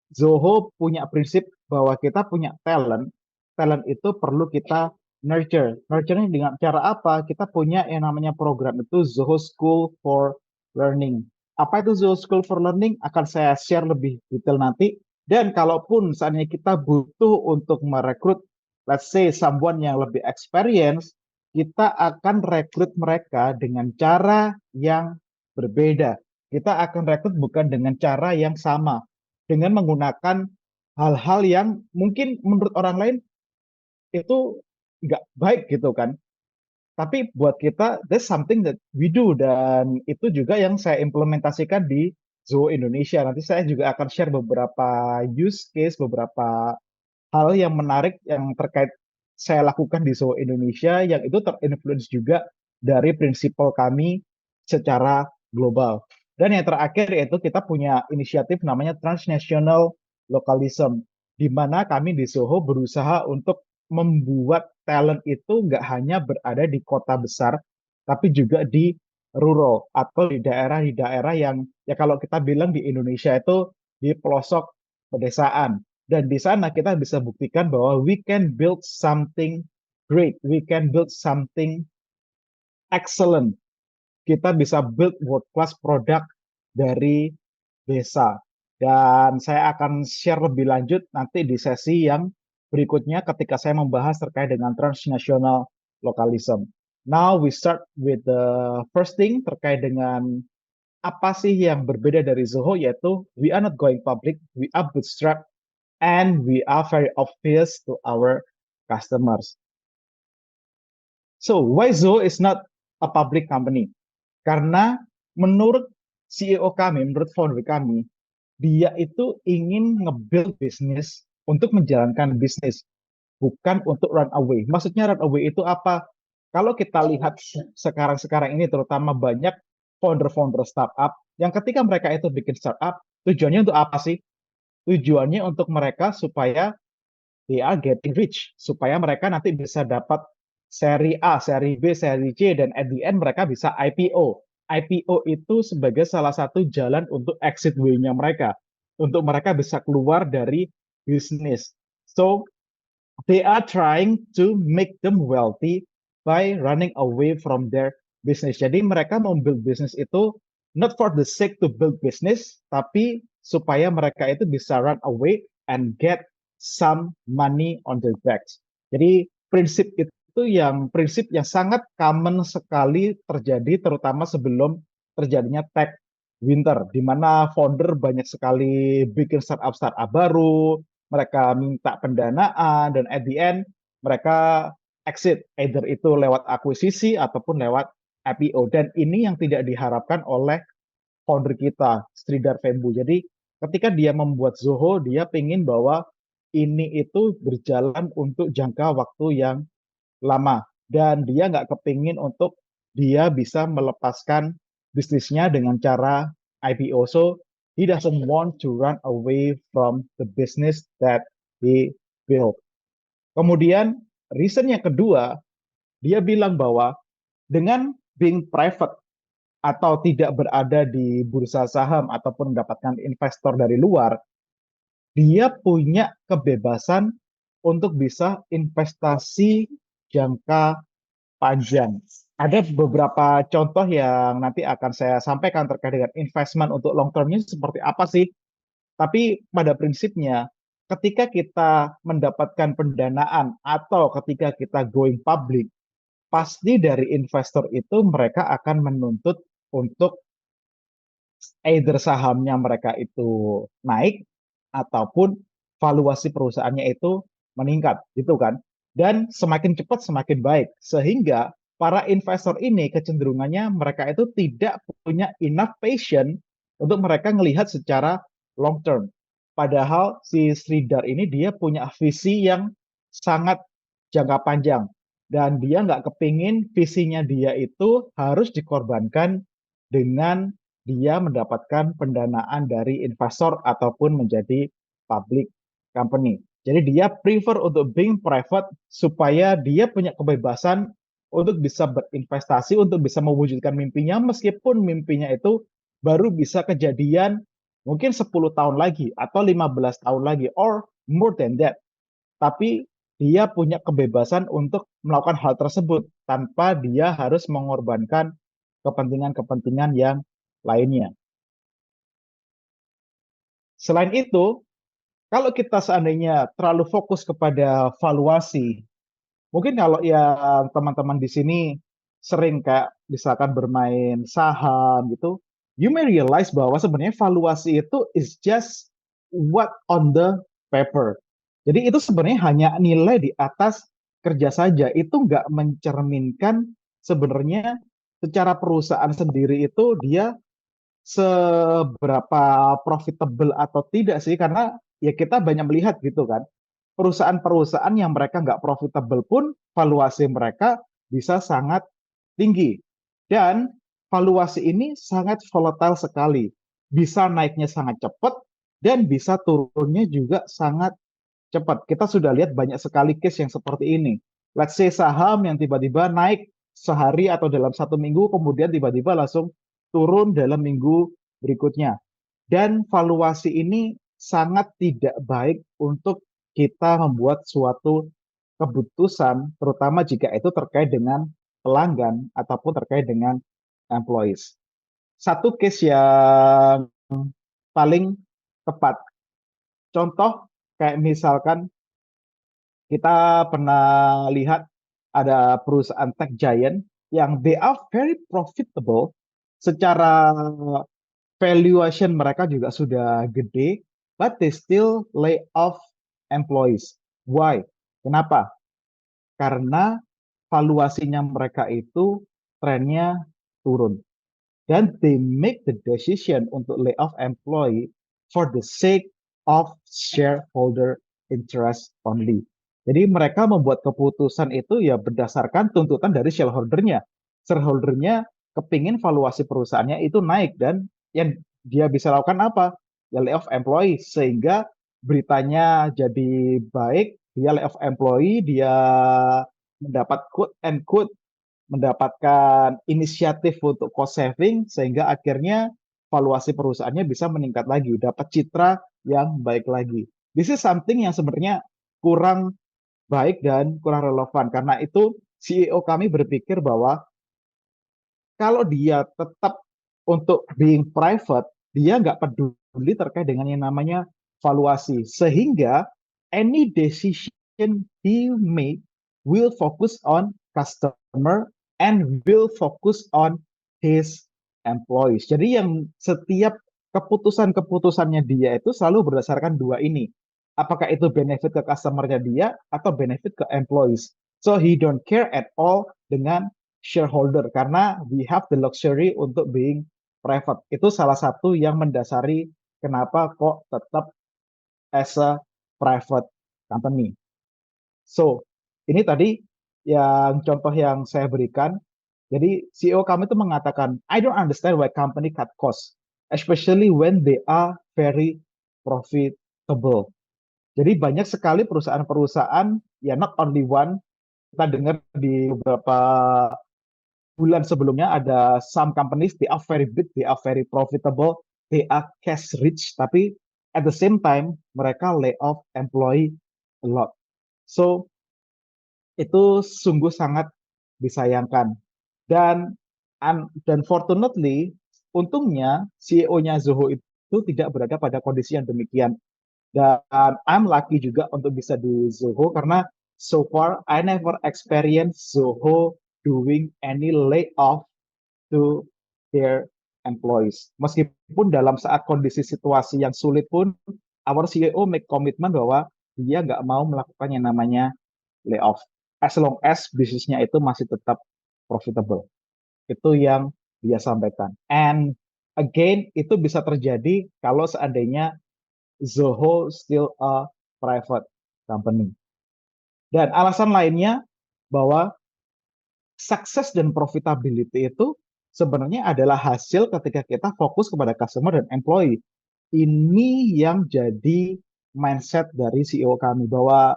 Zoho punya prinsip bahwa kita punya talent. Talent itu perlu kita nurture. Nurture-nya dengan cara apa? Kita punya yang namanya program itu Zoho School for Learning. Apa itu Zoho School for Learning? Akan saya share lebih detail nanti. Dan kalaupun saatnya kita butuh untuk merekrut, let's say someone yang lebih experience, kita akan rekrut mereka dengan cara yang berbeda. Kita akan rekrut bukan dengan cara yang sama, dengan menggunakan hal-hal yang mungkin menurut orang lain itu nggak baik gitu kan. Tapi buat kita, that's something that we do. Dan itu juga yang saya implementasikan di Zoho Indonesia. Nanti saya juga akan share beberapa use case, beberapa hal yang menarik yang terkait saya lakukan di Zoho Indonesia, yang itu terinfluence juga dari prinsipal kami secara global. Dan yang terakhir yaitu kita punya inisiatif namanya Transnational Localism, di mana kami di Zoho berusaha untuk membuat talent itu nggak hanya berada di kota besar, tapi juga di rural atau di daerah yang ya kalau kita bilang di Indonesia itu di pelosok pedesaan. Dan di sana kita bisa buktikan bahwa we can build something great, we can build something excellent. Kita bisa build world class product dari desa. Dan saya akan share lebih lanjut nanti di sesi yang berikutnya ketika saya membahas terkait dengan transnational localism. Now we start with the first thing terkait dengan apa sih yang berbeda dari Zoho, yaitu we are not going public, we are bootstrap, and we are very obvious to our customers. So why Zoho is not a public company? Karena menurut CEO kami, menurut founder kami, dia itu ingin nge-build bisnis untuk menjalankan bisnis, bukan untuk run away. Maksudnya run away itu apa? Kalau kita lihat sekarang-sekarang ini terutama banyak founder-founder startup yang ketika mereka itu bikin startup, tujuannya untuk apa sih? Tujuannya untuk mereka supaya they are getting rich, supaya mereka nanti bisa dapat seri A, seri B, seri C, dan at the end mereka bisa IPO. IPO itu sebagai salah satu jalan untuk exit way-nya mereka, untuk mereka bisa keluar dari bisnis. So, they are trying to make them wealthy by running away from their business. Jadi mereka mau build business itu not for the sake to build business, tapi supaya mereka itu bisa run away and get some money on their backs. Jadi prinsip yang sangat common sekali terjadi terutama sebelum terjadinya tech winter, di mana founder banyak sekali bikin startup baru, mereka minta pendanaan, dan at the end mereka exit, either itu lewat akuisisi ataupun lewat IPO. Dan ini yang tidak diharapkan oleh founder kita, Sridhar Vembu. Jadi ketika dia membuat Zoho, dia ingin bahwa ini itu berjalan untuk jangka waktu yang lama. Dan dia nggak kepingin untuk dia bisa melepaskan bisnisnya dengan cara IPO. So, he doesn't want to run away from the business that he built. Kemudian, reason yang kedua, dia bilang bahwa dengan being private atau tidak berada di bursa saham ataupun mendapatkan investor dari luar, dia punya kebebasan untuk bisa investasi jangka panjang. Ada beberapa contoh yang nanti akan saya sampaikan terkait dengan investment untuk long termnya seperti apa sih. Tapi pada prinsipnya, ketika kita mendapatkan pendanaan atau ketika kita going public, pasti dari investor itu mereka akan menuntut untuk either sahamnya mereka itu naik ataupun valuasi perusahaannya itu meningkat, gitu kan. Dan semakin cepat semakin baik. Sehingga para investor ini kecenderungannya mereka itu tidak punya enough passion untuk mereka melihat secara long term. Padahal si Sridhar ini dia punya visi yang sangat jangka panjang. Dan dia nggak kepingin visinya dia itu harus dikorbankan dengan dia mendapatkan pendanaan dari investor ataupun menjadi public company. Jadi dia prefer untuk being private supaya dia punya kebebasan untuk bisa berinvestasi, untuk bisa mewujudkan mimpinya, meskipun mimpinya itu baru bisa kejadian mungkin 10 tahun lagi atau 15 tahun lagi, or more than that. Tapi dia punya kebebasan untuk melakukan hal tersebut tanpa dia harus mengorbankan kepentingan-kepentingan yang lainnya. Selain itu, kalau kita seandainya terlalu fokus kepada valuasi, mungkin kalau ya teman-teman di sini sering kayak misalkan bermain saham gitu, you may realize bahwa sebenarnya valuasi itu is just what on the paper. Jadi itu sebenarnya hanya nilai di atas kerja saja. Itu nggak mencerminkan sebenarnya secara perusahaan sendiri itu dia seberapa profitable atau tidak sih, karena ya kita banyak melihat gitu kan, perusahaan-perusahaan yang mereka nggak profitable pun valuasi mereka bisa sangat tinggi, dan valuasi ini sangat volatile sekali, bisa naiknya sangat cepat dan bisa turunnya juga sangat cepat. Kita sudah lihat banyak sekali case yang seperti ini. Let's say saham yang tiba-tiba naik sehari atau dalam 1 minggu, kemudian tiba-tiba langsung turun dalam minggu berikutnya. Dan valuasi ini sangat tidak baik untuk kita membuat suatu keputusan, terutama jika itu terkait dengan pelanggan ataupun terkait dengan employees. Satu case yang paling tepat, contoh kayak misalkan kita pernah lihat ada perusahaan tech giant yang they are very profitable, secara valuation mereka juga sudah gede, but they still lay off employees. Why? Kenapa? Karena valuasinya mereka itu trennya turun. Dan they make the decision untuk lay off employee for the sake of shareholder interest only. Jadi mereka membuat keputusan itu ya berdasarkan tuntutan dari shareholdernya. Shareholdernya kepingin valuasi perusahaannya itu naik, dan yang dia bisa lakukan apa? Ya lay off employee, sehingga beritanya jadi baik, dia lay off employee, dia mendapat quote and quote mendapatkan inisiatif untuk cost saving, sehingga akhirnya valuasi perusahaannya bisa meningkat lagi, dapat citra yang baik lagi. This is something yang sebenarnya kurang baik dan kurang relevan. Karena itu CEO kami berpikir bahwa kalau dia tetap untuk being private, dia nggak peduli terkait dengan yang namanya valuasi. Sehingga any decision he make will focus on customer and will focus on his employees. Jadi yang setiap keputusan-keputusannya dia itu selalu berdasarkan dua ini. Apakah itu benefit ke customer-nya dia atau benefit ke employees. So he don't care at all dengan shareholder, karena we have the luxury untuk being private. Itu salah satu yang mendasari kenapa kok tetap as a private company. So, ini tadi yang contoh yang saya berikan. Jadi CEO kami itu mengatakan, I don't understand why company cut cost, especially when they are very profitable. Jadi banyak sekali perusahaan-perusahaan, ya not only one, kita dengar di beberapa bulan sebelumnya ada some companies, they are very big, they are very profitable, they are cash rich, tapi at the same time mereka lay off employee a lot. So itu sungguh sangat disayangkan. Dan dan fortunately, untungnya CEO-nya Zoho itu tidak berada pada kondisi yang demikian. Dan I'm lucky juga untuk bisa di Zoho, karena so far I never experience Zoho doing any layoff to their employees. Meskipun dalam saat kondisi situasi yang sulit pun, our CEO make komitmen bahwa dia nggak mau melakukan yang namanya layoff, as long as bisnisnya itu masih tetap profitable. Itu yang dia sampaikan. And again, itu bisa terjadi kalau seandainya Zoho still a private company. Dan alasan lainnya bahwa sukses dan profitability itu sebenarnya adalah hasil ketika kita fokus kepada customer dan employee. Ini yang jadi mindset dari CEO kami, bahwa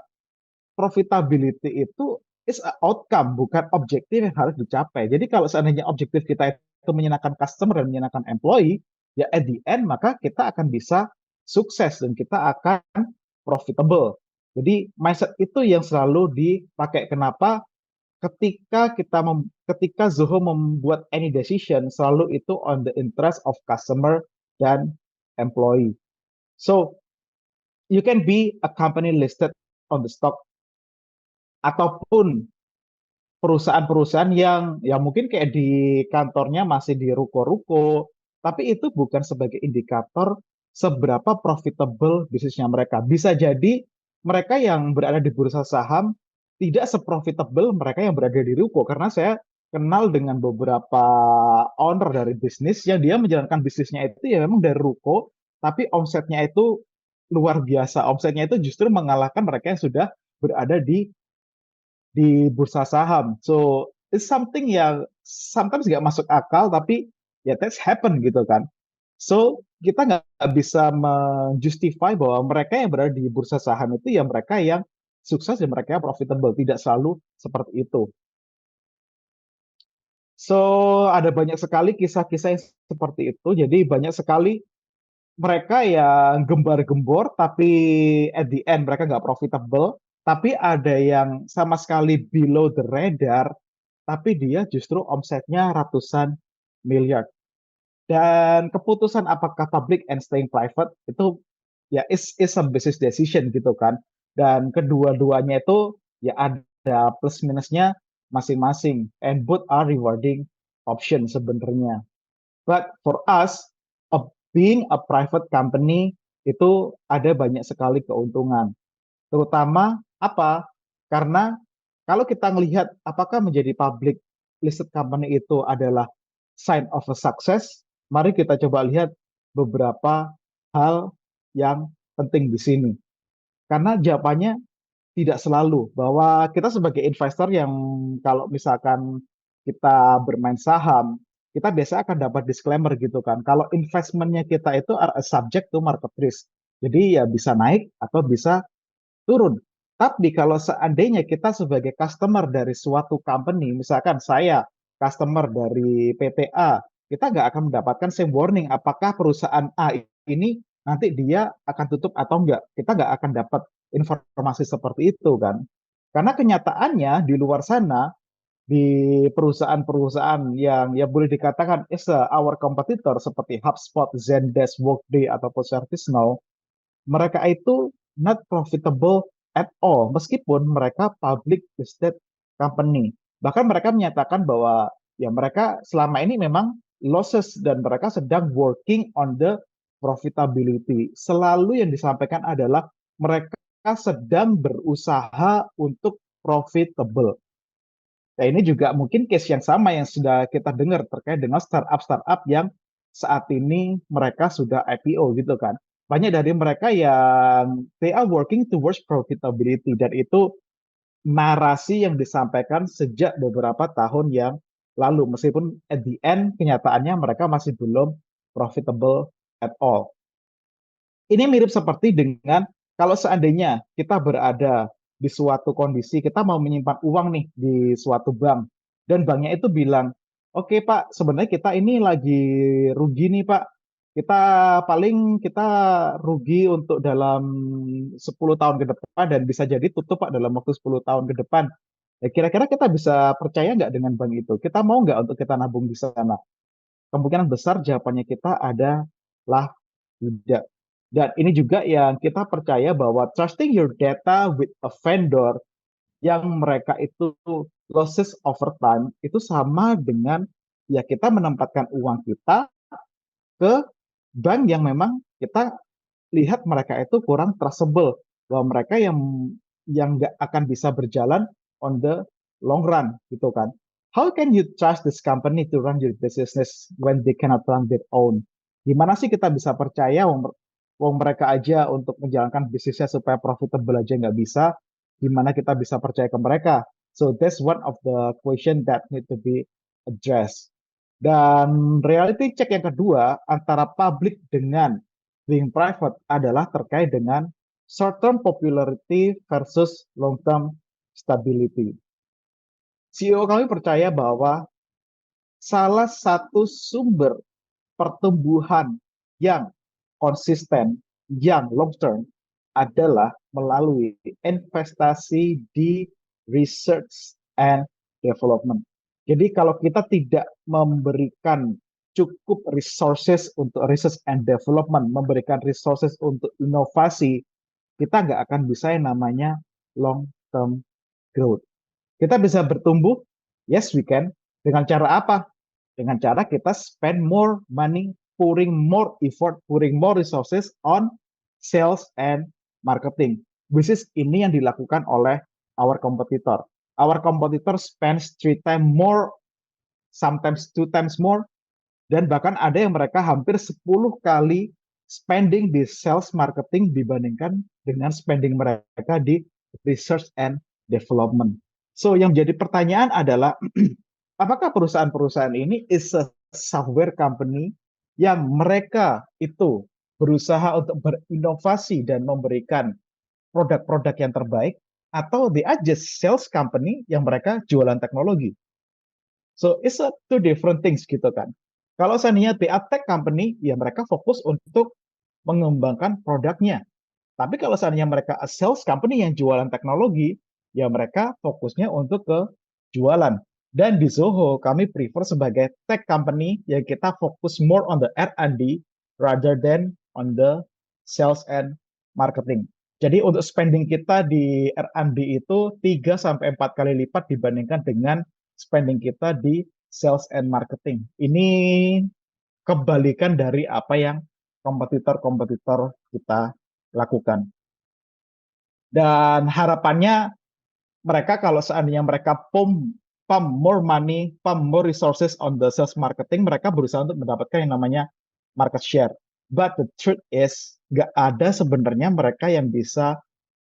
profitability itu is a outcome, bukan objektif yang harus dicapai. Jadi kalau seandainya objektif kita itu menyenangkan customer dan menyenangkan employee, ya at the end maka kita akan bisa sukses dan kita akan profitable. Jadi mindset itu yang selalu dipakai. Kenapa ketika Zoho membuat any decision, selalu itu on the interest of customer dan employee. So you can be a company listed on the stock, ataupun perusahaan-perusahaan yang mungkin kayak di kantornya masih di ruko-ruko, tapi itu bukan sebagai indikator seberapa profitable bisnisnya mereka. Bisa jadi mereka yang berada di bursa saham tidak seprofitable mereka yang berada di ruko, karena saya kenal dengan beberapa owner dari bisnis yang dia menjalankan bisnisnya itu ya memang dari ruko, tapi omsetnya itu luar biasa. Omsetnya itu justru mengalahkan mereka yang sudah berada di bursa saham. So it's something yang sometimes nggak masuk akal, tapi ya that's happen gitu kan. So kita nggak bisa menjustify bahwa mereka yang berada di bursa saham itu ya mereka yang sukses dan mereka yang profitable. Tidak selalu seperti itu. So ada banyak sekali kisah-kisah yang seperti itu. Jadi banyak sekali mereka yang gembar-gembor, tapi at the end mereka nggak profitable. Tapi ada yang sama sekali below the radar, tapi dia justru omsetnya ratusan miliar. Dan keputusan apakah public and staying private itu ya is a business decision gitu kan. Dan kedua-duanya itu ya ada plus minusnya masing-masing. And both are rewarding option sebenarnya. But for us, being a private company itu ada banyak sekali keuntungan. Terutama apa? Karena kalau kita melihat apakah menjadi public listed company itu adalah sign of a success, mari kita coba lihat beberapa hal yang penting di sini. Karena jawabannya tidak selalu bahwa kita sebagai investor yang kalau misalkan kita bermain saham, kita biasa akan dapat disclaimer gitu kan. Kalau investmentnya kita itu are a subject to market risk. Jadi ya bisa naik atau bisa turun. Tapi kalau seandainya kita sebagai customer dari suatu company, misalkan saya customer dari PT A, kita nggak akan mendapatkan same warning apakah perusahaan A ini nanti dia akan tutup atau enggak. Kita nggak akan dapat informasi seperti itu kan. Karena kenyataannya di luar sana, di perusahaan-perusahaan yang ya boleh dikatakan is our competitor seperti HubSpot, Zendesk, Workday, ataupun ServiceNow, mereka itu not profitable at all, meskipun mereka public listed company. Bahkan mereka menyatakan bahwa ya mereka selama ini memang losses dan mereka sedang working on the profitability. Selalu yang disampaikan adalah mereka sedang berusaha untuk profitable. Nah, ini juga mungkin case yang sama yang sudah kita dengar terkait dengan startup-startup yang saat ini mereka sudah IPO gitu kan. Banyak dari mereka yang they are working towards profitability dan itu narasi yang disampaikan sejak beberapa tahun yang lalu meskipun at the end kenyataannya mereka masih belum profitable at all. Ini mirip seperti dengan kalau seandainya kita berada di suatu kondisi, kita mau menyimpan uang nih di suatu bank, dan banknya itu bilang, oke Pak, sebenarnya kita ini lagi rugi nih Pak. Kita rugi untuk dalam 10 tahun ke depan dan bisa jadi tutup Pak dalam waktu 10 tahun ke depan. Ya, kira-kira kita bisa percaya nggak dengan bank itu? Kita mau nggak untuk kita nabung di sana? Kemungkinan besar jawabannya kita adalah tidak. Dan ini juga yang kita percaya bahwa trusting your data with a vendor yang mereka itu losses over time itu sama dengan ya kita menempatkan uang kita ke bank yang memang kita lihat mereka itu kurang trustable, bahwa mereka yang nggak akan bisa berjalan on the long run gitu kan. How can you trust this company to run your business when they cannot run their own? Gimana sih kita bisa percaya wong mereka aja untuk menjalankan bisnisnya supaya profitable aja nggak bisa, gimana kita bisa percaya ke mereka? So that's one of the question that need to be addressed. Dan reality check yang kedua antara public dengan being private adalah terkait dengan short-term popularity versus long-term stability. CEO kami percaya bahwa salah satu sumber pertumbuhan yang konsisten, yang long-term adalah melalui investasi di research and development. Jadi kalau kita tidak memberikan cukup resources untuk research and development, memberikan resources untuk inovasi, kita nggak akan bisa yang namanya long term growth. Kita bisa bertumbuh, yes we can. Dengan cara apa? Dengan cara kita spend more money, pouring more effort, pouring more resources on sales and marketing. Bisnis ini yang dilakukan oleh our competitor. Our competitor spends 3 times more, sometimes 2 times more, dan bahkan ada yang mereka hampir 10 kali spending di sales marketing dibandingkan dengan spending mereka di research and development. So yang jadi pertanyaan adalah apakah perusahaan-perusahaan ini is a software company yang mereka itu berusaha untuk berinovasi dan memberikan produk-produk yang terbaik, atau they are just sales company yang mereka jualan teknologi. So it's two different things gitu kan. Kalau seandainya they are tech company, ya mereka fokus untuk mengembangkan produknya. Tapi kalau seandainya mereka a sales company yang jualan teknologi, ya mereka fokusnya untuk ke jualan. Dan di Zoho kami prefer sebagai tech company yang kita fokus more on the R&D rather than on the sales and marketing. Jadi untuk spending kita di R&D itu 3 sampai 4 kali lipat dibandingkan dengan spending kita di sales and marketing. Ini kebalikan dari apa yang kompetitor-kompetitor kita lakukan. Dan harapannya mereka kalau seandainya mereka pump more money, pump more resources on the sales marketing, mereka berusaha untuk mendapatkan yang namanya market share. But the truth is, nggak ada sebenarnya mereka yang bisa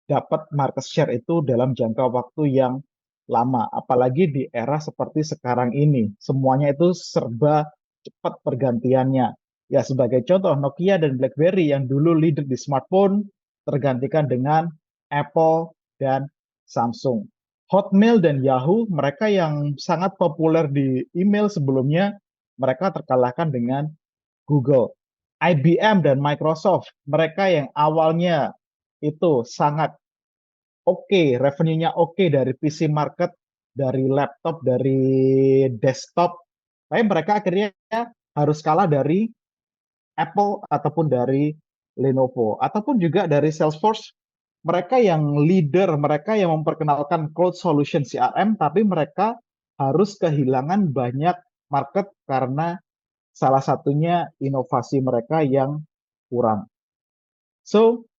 dapat market share itu dalam jangka waktu yang lama. Apalagi di era seperti sekarang ini. Semuanya itu serba cepat pergantiannya. Ya, sebagai contoh, Nokia dan BlackBerry yang dulu leader di smartphone tergantikan dengan Apple dan Samsung. Hotmail dan Yahoo, mereka yang sangat populer di email sebelumnya, mereka terkalahkan dengan Google. IBM dan Microsoft, mereka yang awalnya itu sangat oke, revenue-nya oke dari PC market, dari laptop, dari desktop, tapi mereka akhirnya harus kalah dari Apple ataupun dari Lenovo, ataupun juga dari Salesforce, mereka yang leader, mereka yang memperkenalkan cloud solution CRM, tapi mereka harus kehilangan banyak market karena salah satunya inovasi mereka yang kurang. So,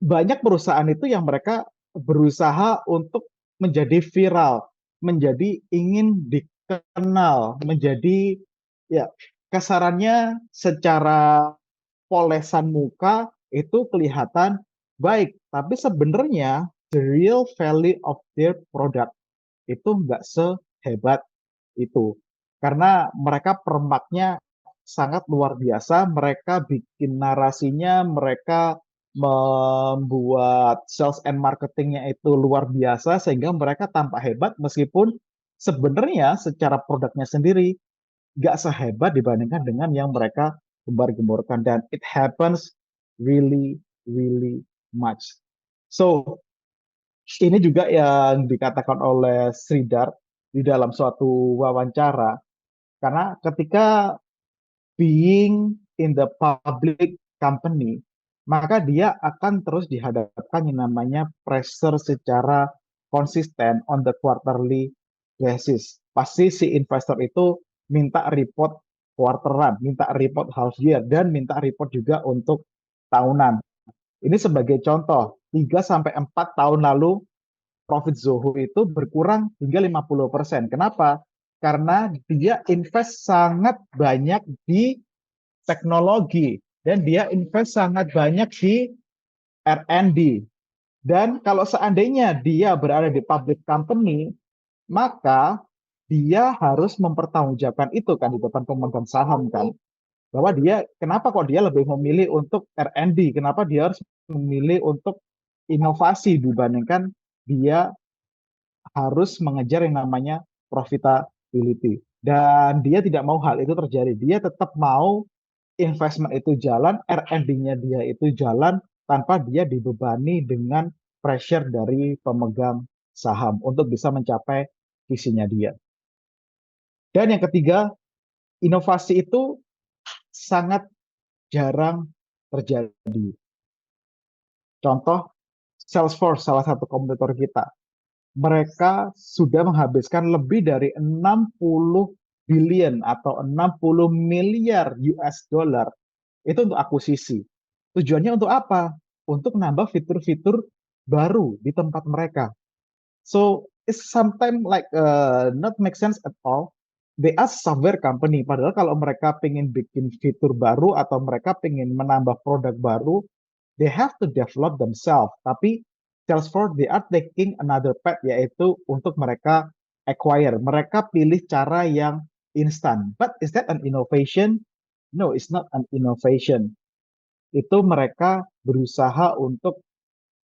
banyak perusahaan itu yang mereka berusaha untuk menjadi viral, menjadi ingin dikenal, menjadi ya kasarannya secara polesan muka itu kelihatan baik, tapi sebenarnya the real value of their product itu nggak sehebat itu. Karena mereka permaknya sangat luar biasa, mereka bikin narasinya, mereka membuat sales and marketingnya itu luar biasa, sehingga mereka tampak hebat meskipun sebenarnya secara produknya sendiri nggak sehebat dibandingkan dengan yang mereka gembar-gemborkan. Dan it happens really, really much. So, ini juga yang dikatakan oleh Sridhar di dalam suatu wawancara, karena ketika being in the public company, maka dia akan terus dihadapkan yang namanya pressure secara konsisten on the quarterly basis. Pasti si investor itu minta report quarteran, minta report half year, dan minta report juga untuk tahunan. Ini sebagai contoh, 3 sampai 4 tahun lalu profit Zoho itu berkurang hingga 50%. Kenapa? Karena dia invest sangat banyak di teknologi dan dia invest sangat banyak di R&D. Dan kalau seandainya dia berada di public company, maka dia harus mempertanggungjawabkan itu kan di depan pemegang saham kan. Bahwa dia, kenapa kok dia lebih memilih untuk R&D, kenapa dia harus memilih untuk inovasi dibandingkan dia harus mengejar yang namanya profitability. Dan dia tidak mau hal itu terjadi. Dia tetap mau investment itu jalan, R&D-nya dia itu jalan tanpa dia dibebani dengan pressure dari pemegang saham untuk bisa mencapai visinya dia. Dan yang ketiga, inovasi itu sangat jarang terjadi. Contoh, Salesforce, salah satu kompetitor kita. Mereka sudah menghabiskan lebih dari 60 billion atau 60 miliar US dollar itu untuk akuisisi. Tujuannya untuk apa? Untuk nambah fitur-fitur baru di tempat mereka. So it's sometimes like not make sense at all. They are software company. Padahal kalau mereka pengen bikin fitur baru atau mereka pengen menambah produk baru, they have to develop themselves. Tapi Salesforce they are taking another path, yaitu untuk mereka acquire. Mereka pilih cara yang instan. But is that an innovation? No, it's not an innovation. Itu mereka berusaha untuk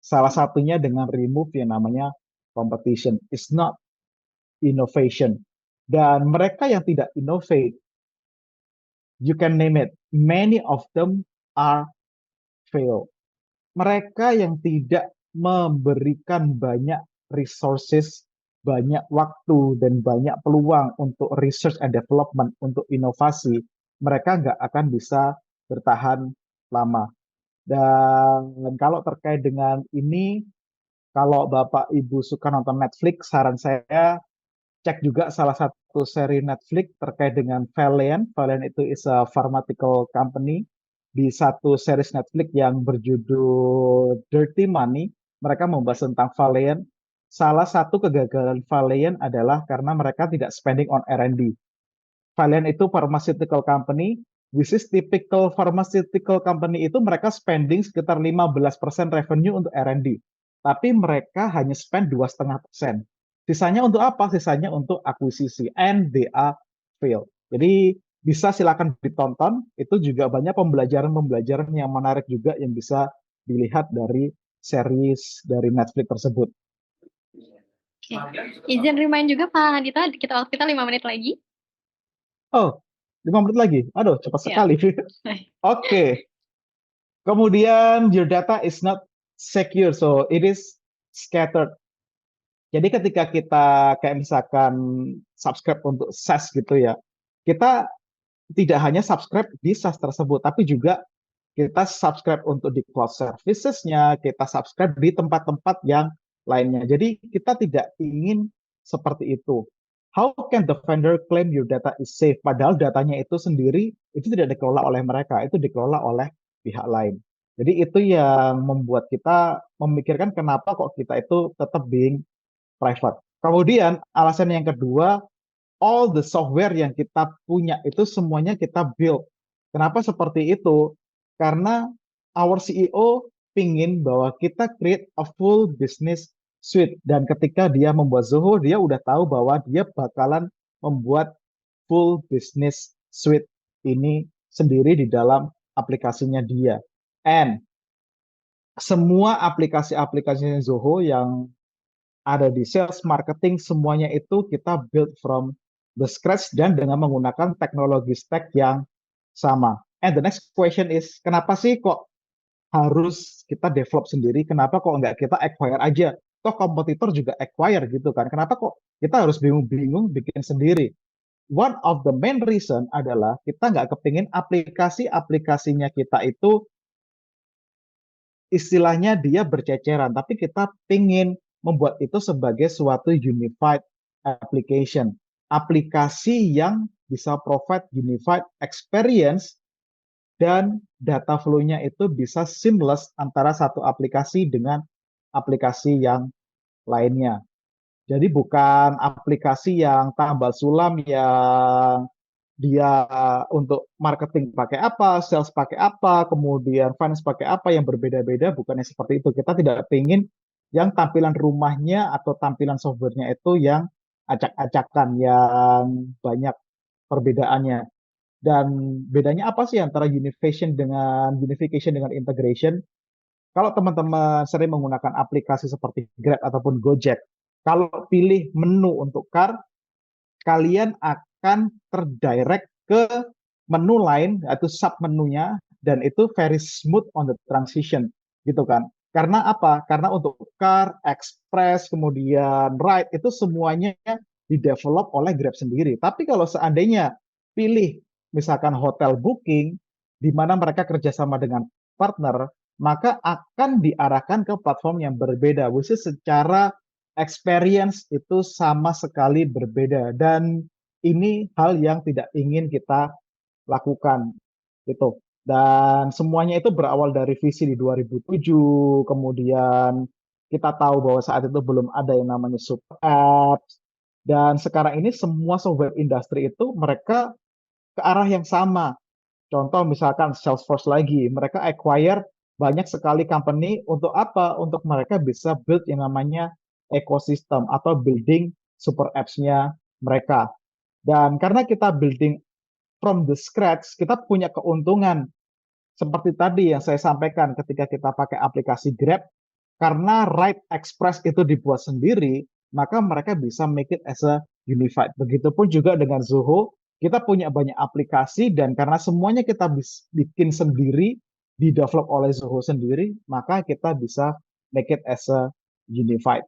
salah satunya dengan remove yang namanya competition. It's not innovation. Dan mereka yang tidak innovate, you can name it, many of them are fail. Mereka yang tidak memberikan banyak resources, banyak waktu, dan banyak peluang untuk research and development, untuk inovasi, mereka nggak akan bisa bertahan lama. Dan kalau terkait dengan ini, kalau Bapak Ibu suka nonton Netflix, saran saya cek juga salah satu seri Netflix terkait dengan Valeant. Valeant itu is a pharmaceutical company. Di satu series Netflix yang berjudul Dirty Money, mereka membahas tentang Valeant. Salah satu kegagalan Valeant adalah karena mereka tidak spending on R&D. Valeant itu pharmaceutical company, which is typical pharmaceutical company itu mereka spending sekitar 15% revenue untuk R&D. Tapi mereka hanya spend 2,5%. Sisanya untuk apa? Sisanya untuk akuisisi. And they are fail. Jadi bisa silakan ditonton. Itu juga banyak pembelajaran-pembelajaran yang menarik juga yang bisa dilihat dari series dari Netflix tersebut. Oke. Izin remind juga Pak Andita, waktu kita 5 menit lagi. Oh, 5 menit lagi. Aduh, cepat Ya. sekali. Oke. Kemudian your data is not secure, so it is scattered. Jadi ketika kita kayak misalkan subscribe untuk SaaS gitu ya, kita tidak hanya subscribe di SaaS tersebut, tapi juga kita subscribe untuk di cloud services-nya, kita subscribe di tempat-tempat yang lainnya. Jadi kita tidak ingin seperti itu. How can the vendor claim your data is safe? Padahal datanya itu sendiri itu tidak dikelola oleh mereka, itu dikelola oleh pihak lain. Jadi itu yang membuat kita memikirkan kenapa kok kita itu tetap being private. Kemudian alasan yang kedua, all the software yang kita punya itu semuanya kita build. Kenapa seperti itu? Karena our CEO pingin bahwa kita create a full business suite. Dan ketika dia membuat Zoho, dia udah tahu bahwa dia bakalan membuat full business suite ini sendiri di dalam aplikasinya dia. And semua aplikasi-aplikasi Zoho yang ada di sales, marketing, semuanya itu kita build from the scratch dan dengan menggunakan teknologi stack yang sama. And the next question is, kenapa sih kok harus kita develop sendiri? Kenapa kok nggak kita acquire aja? Toh kompetitor juga acquire gitu kan? Kenapa kok kita harus bingung-bingung bikin sendiri? One of the main reason adalah kita nggak kepingin aplikasi-aplikasinya kita itu istilahnya dia berceceran, tapi kita pingin membuat itu sebagai suatu unified application. Aplikasi yang bisa provide unified experience dan data flow-nya itu bisa seamless antara satu aplikasi dengan aplikasi yang lainnya. Jadi bukan aplikasi yang tambal sulam yang dia untuk marketing pakai apa, sales pakai apa, kemudian finance pakai apa yang berbeda-beda, bukannya seperti itu. Kita tidak ingin yang tampilan rumahnya atau tampilan softwarenya itu yang acak-acakan, yang banyak perbedaannya. Dan bedanya apa sih antara unification dengan integration? Kalau teman-teman sering menggunakan aplikasi seperti Grab ataupun Gojek, kalau pilih menu untuk car, kalian akan terdirect ke menu lain, yaitu sub menunya, dan itu very smooth on the transition, gitu kan. Karena apa? Karena untuk car, express, kemudian ride, itu semuanya di-develop oleh Grab sendiri. Tapi kalau seandainya pilih misalkan hotel booking, di mana mereka kerjasama dengan partner, maka akan diarahkan ke platform yang berbeda, which is secara experience itu sama sekali berbeda. Dan ini hal yang tidak ingin kita lakukan gitu. Dan semuanya itu berawal dari visi di 2007, kemudian kita tahu bahwa saat itu belum ada yang namanya super apps, dan sekarang ini semua software industri itu mereka ke arah yang sama. Contoh misalkan Salesforce lagi, mereka acquire banyak sekali company untuk apa? Untuk mereka bisa build yang namanya ekosistem atau building super apps-nya mereka. Dan karena kita building from the scratch, kita punya keuntungan. Seperti tadi yang saya sampaikan ketika kita pakai aplikasi Grab, karena Ride Express itu dibuat sendiri, maka mereka bisa make it as a unified. Begitupun juga dengan Zoho, kita punya banyak aplikasi dan karena semuanya kita bikin sendiri, di-develop oleh Zoho sendiri, maka kita bisa make it as a unified.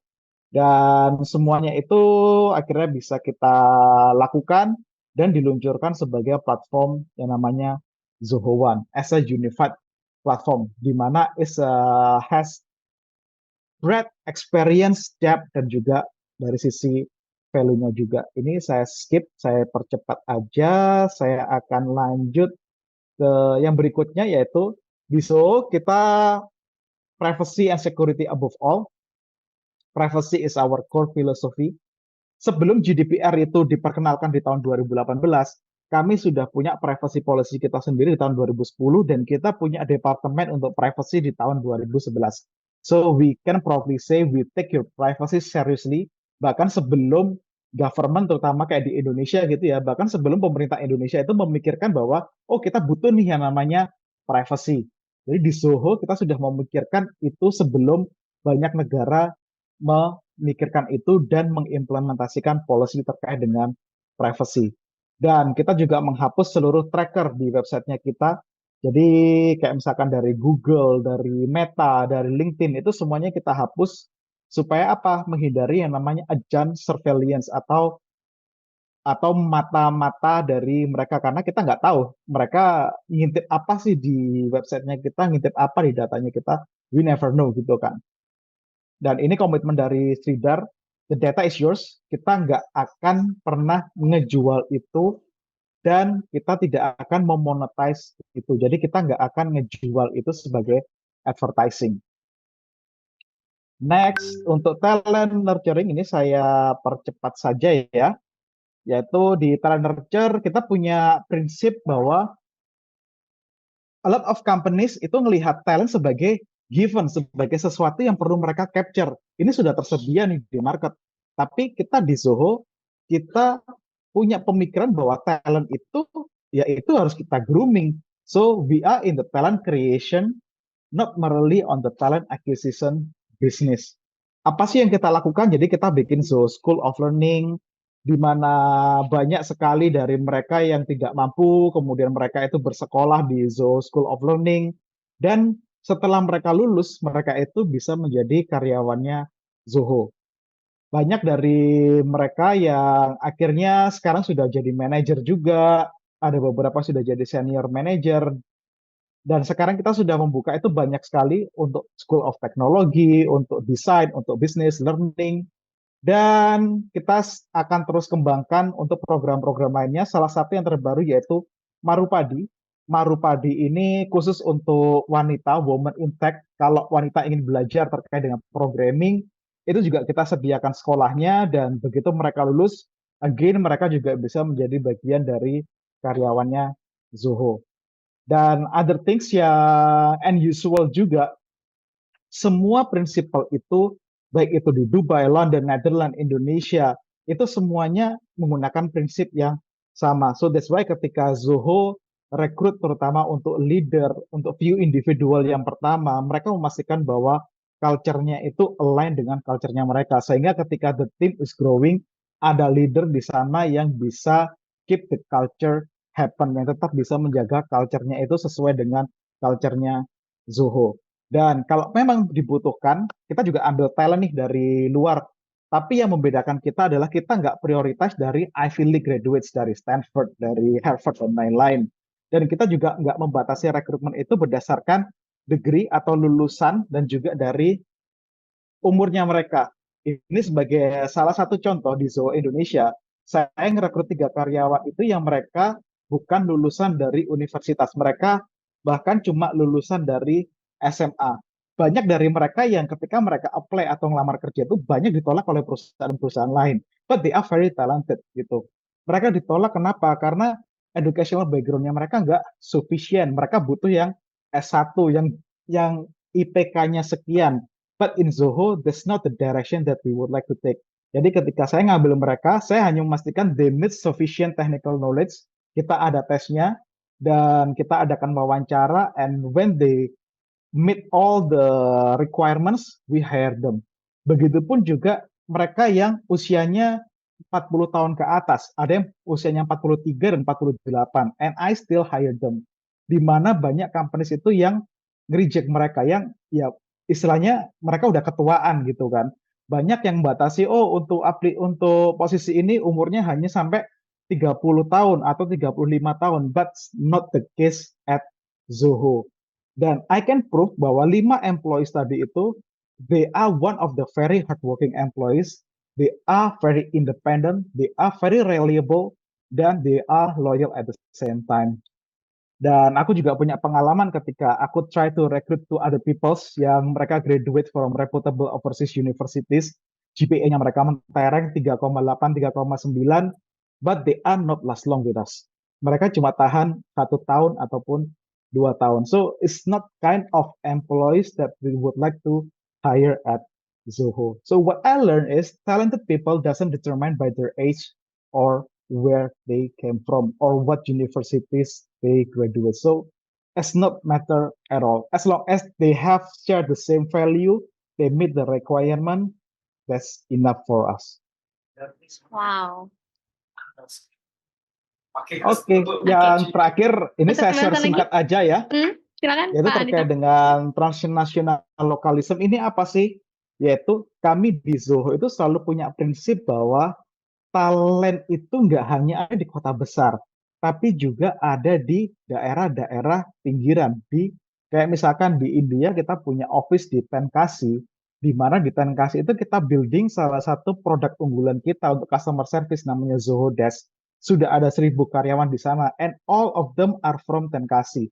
Dan semuanya itu akhirnya bisa kita lakukan dan diluncurkan sebagai platform yang namanya Zoho One as a unified platform, di mana has breadth, experience, depth, dan juga dari sisi value-nya juga. Ini saya skip, saya percepat aja, saya akan lanjut ke yang berikutnya yaitu di Zoho kita privacy and security above all. Privacy is our core philosophy. Sebelum GDPR itu diperkenalkan di tahun 2018, kami sudah punya privacy policy kita sendiri di tahun 2010 dan kita punya departemen untuk privacy di tahun 2011. So we can proudly say we take your privacy seriously, bahkan sebelum government terutama kayak di Indonesia gitu ya, bahkan sebelum pemerintah Indonesia itu memikirkan bahwa oh kita butuh nih yang namanya privacy. Jadi di Zoho kita sudah memikirkan itu sebelum banyak negara memikirkan itu dan mengimplementasikan policy terkait dengan privacy. Dan kita juga menghapus seluruh tracker di websitenya kita. Jadi kayak misalkan dari Google, dari Meta, dari LinkedIn, itu semuanya kita hapus supaya apa? Menghindari yang namanya agent surveillance atau mata-mata dari mereka karena kita nggak tahu mereka ngintip apa sih di websitenya kita, ngintip apa di datanya kita, we never know gitu kan. Dan ini komitmen dari Sridhar, the data is yours, kita nggak akan pernah ngejual itu dan kita tidak akan memonetize itu. Jadi kita nggak akan ngejual itu sebagai advertising. Next, untuk talent nurturing ini saya percepat saja ya, yaitu di talent nurture kita punya prinsip bahwa a lot of companies itu melihat talent sebagai given, sebagai sesuatu yang perlu mereka capture. Ini sudah tersedia nih di market. Tapi kita di Zoho, kita punya pemikiran bahwa talent itu, ya itu harus kita grooming. So we are in the talent creation, not merely on the talent acquisition business. Apa sih yang kita lakukan? Jadi kita bikin Zoho School of Learning, di mana banyak sekali dari mereka yang tidak mampu, kemudian mereka itu bersekolah di Zoho School of Learning, dan setelah mereka lulus, mereka itu bisa menjadi karyawannya Zoho. Banyak dari mereka yang akhirnya sekarang sudah jadi manajer juga, ada beberapa sudah jadi senior manager, dan sekarang kita sudah membuka itu banyak sekali untuk School of Technology, untuk desain, untuk business, learning, dan kita akan terus kembangkan untuk program-program lainnya. Salah satu yang terbaru yaitu Marupadi. Marupadi ini khusus untuk wanita, women in tech. Kalau wanita ingin belajar terkait dengan programming, itu juga kita sediakan sekolahnya dan begitu mereka lulus, again mereka juga bisa menjadi bagian dari karyawannya Zoho. Dan other things yang unusual juga, semua prinsipal itu, baik itu di Dubai, London, Netherlands, Indonesia, itu semuanya menggunakan prinsip yang sama. So that's why ketika Zoho rekrut terutama untuk leader, untuk view individual yang pertama, mereka memastikan bahwa culture-nya itu align dengan culture-nya mereka. Sehingga ketika the team is growing, ada leader di sana yang bisa keep the culture happen, yang tetap bisa menjaga culture-nya itu sesuai dengan culture-nya Zoho. Dan kalau memang dibutuhkan, kita juga ambil talent nih dari luar. Tapi yang membedakan kita adalah kita nggak prioritas dari Ivy League graduates, dari Stanford, dari Harvard, dan lain-lain. Dan kita juga nggak membatasi rekrutmen itu berdasarkan degree atau lulusan dan juga dari umurnya mereka. Ini sebagai salah satu contoh di Zoho Indonesia, saya ngerekrut 3 karyawan itu yang mereka bukan lulusan dari universitas. Mereka bahkan cuma lulusan dari SMA. Banyak dari mereka yang ketika mereka apply atau ngelamar kerja itu banyak ditolak oleh perusahaan-perusahaan lain. But they are very talented gitu. Mereka ditolak kenapa? Karena educational background-nya mereka nggak sufficient. Mereka butuh yang S1, yang IPK-nya sekian. But in Zoho, that's not the direction that we would like to take. Jadi ketika saya ngambil mereka, saya hanya memastikan they meet sufficient technical knowledge. Kita ada tesnya, dan kita adakan wawancara, and when they meet all the requirements, we hire them. Begitupun juga mereka yang usianya 40 tahun ke atas, ada yang usianya 43 dan 48, and I still hire them. Di mana banyak companies itu yang nge-reject mereka yang ya istilahnya mereka udah ketuaan gitu kan. Banyak yang batasi, oh untuk posisi ini umurnya hanya sampai 30 tahun atau 35 tahun, but not the case at Zoho. Dan I can prove bahwa 5 employees tadi itu, they are one of the very hardworking employees, they are very independent, they are very reliable, dan they are loyal at the same time. Dan aku juga punya pengalaman ketika aku try to recruit to other peoples yang mereka graduate from reputable overseas universities, GPA-nya mereka mentereng 3,8, 3,9, but they are not last long with us. Mereka cuma tahan 1 tahun ataupun 2 tahun. So it's not kind of employees that we would like to hire at Zoho. So what I learned is talented people doesn't determine by their age or where they came from or what universities they graduate. So it's not matter at all. As long as they have shared the same value, they meet the requirement, that's enough for us. Wow. Oke, yang terakhir ini Untuk saya yang share satu lagi? singkat aja ya, Silakan yaitu Pak Andita. terkait dengan transnational localism. Ini apa sih? Yaitu kami di Zoho itu selalu punya prinsip bahwa talent itu nggak hanya ada di kota besar, tapi juga ada di daerah-daerah pinggiran. Kayak misalkan di India kita punya office di Tenkasi, di mana di Tenkasi itu kita building salah satu produk unggulan kita untuk customer service namanya Zoho Desk. Sudah ada 1.000 karyawan di sana, and all of them are from Tenkasi,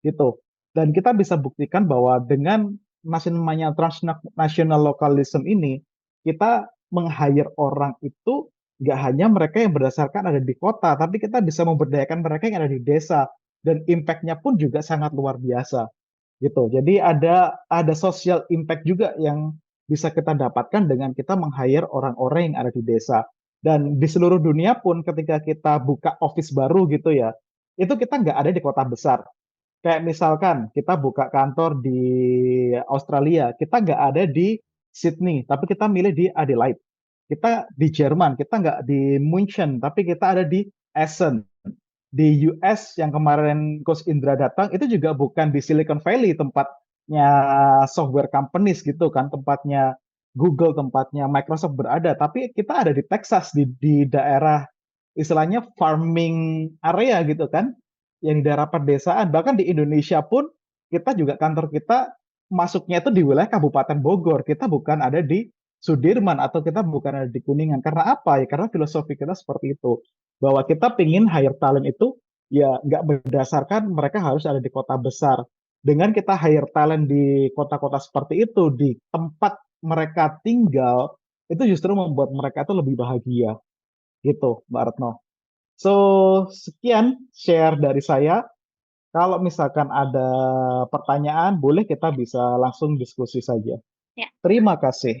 gitu. Dan kita bisa buktikan bahwa dengan namanya transnational localism ini, kita meng-hire orang itu nggak hanya mereka yang berdasarkan ada di kota, tapi kita bisa memberdayakan mereka yang ada di desa, dan impact-nya pun juga sangat luar biasa, gitu. Jadi ada social impact juga yang bisa kita dapatkan dengan kita meng-hire orang-orang yang ada di desa. Dan di seluruh dunia pun ketika kita buka office baru gitu ya, itu kita nggak ada di kota besar. Kayak misalkan kita buka kantor di Australia, kita nggak ada di Sydney, tapi kita milih di Adelaide. Kita di Jerman, kita nggak di München, tapi kita ada di Essen. Di US yang kemarin Coach Indra datang, itu juga bukan di Silicon Valley tempatnya software companies gitu kan, tempatnya Google, tempatnya Microsoft berada, tapi kita ada di Texas, di daerah istilahnya farming area gitu kan, yang di daerah pedesaan. Bahkan di Indonesia pun kita juga kantor kita masuknya itu di wilayah Kabupaten Bogor. Kita bukan ada di Sudirman atau kita bukan ada di Kuningan. Karena apa ya? Karena filosofi kita seperti itu. Bahwa kita pingin hire talent itu ya nggak berdasarkan mereka harus ada di kota besar. Dengan kita hire talent di kota-kota seperti itu, di tempat mereka tinggal, itu justru membuat mereka itu lebih bahagia. Gitu, Mbak Retno. So, sekian share dari saya. Kalau misalkan ada pertanyaan, boleh kita bisa langsung diskusi saja. Ya. Terima kasih.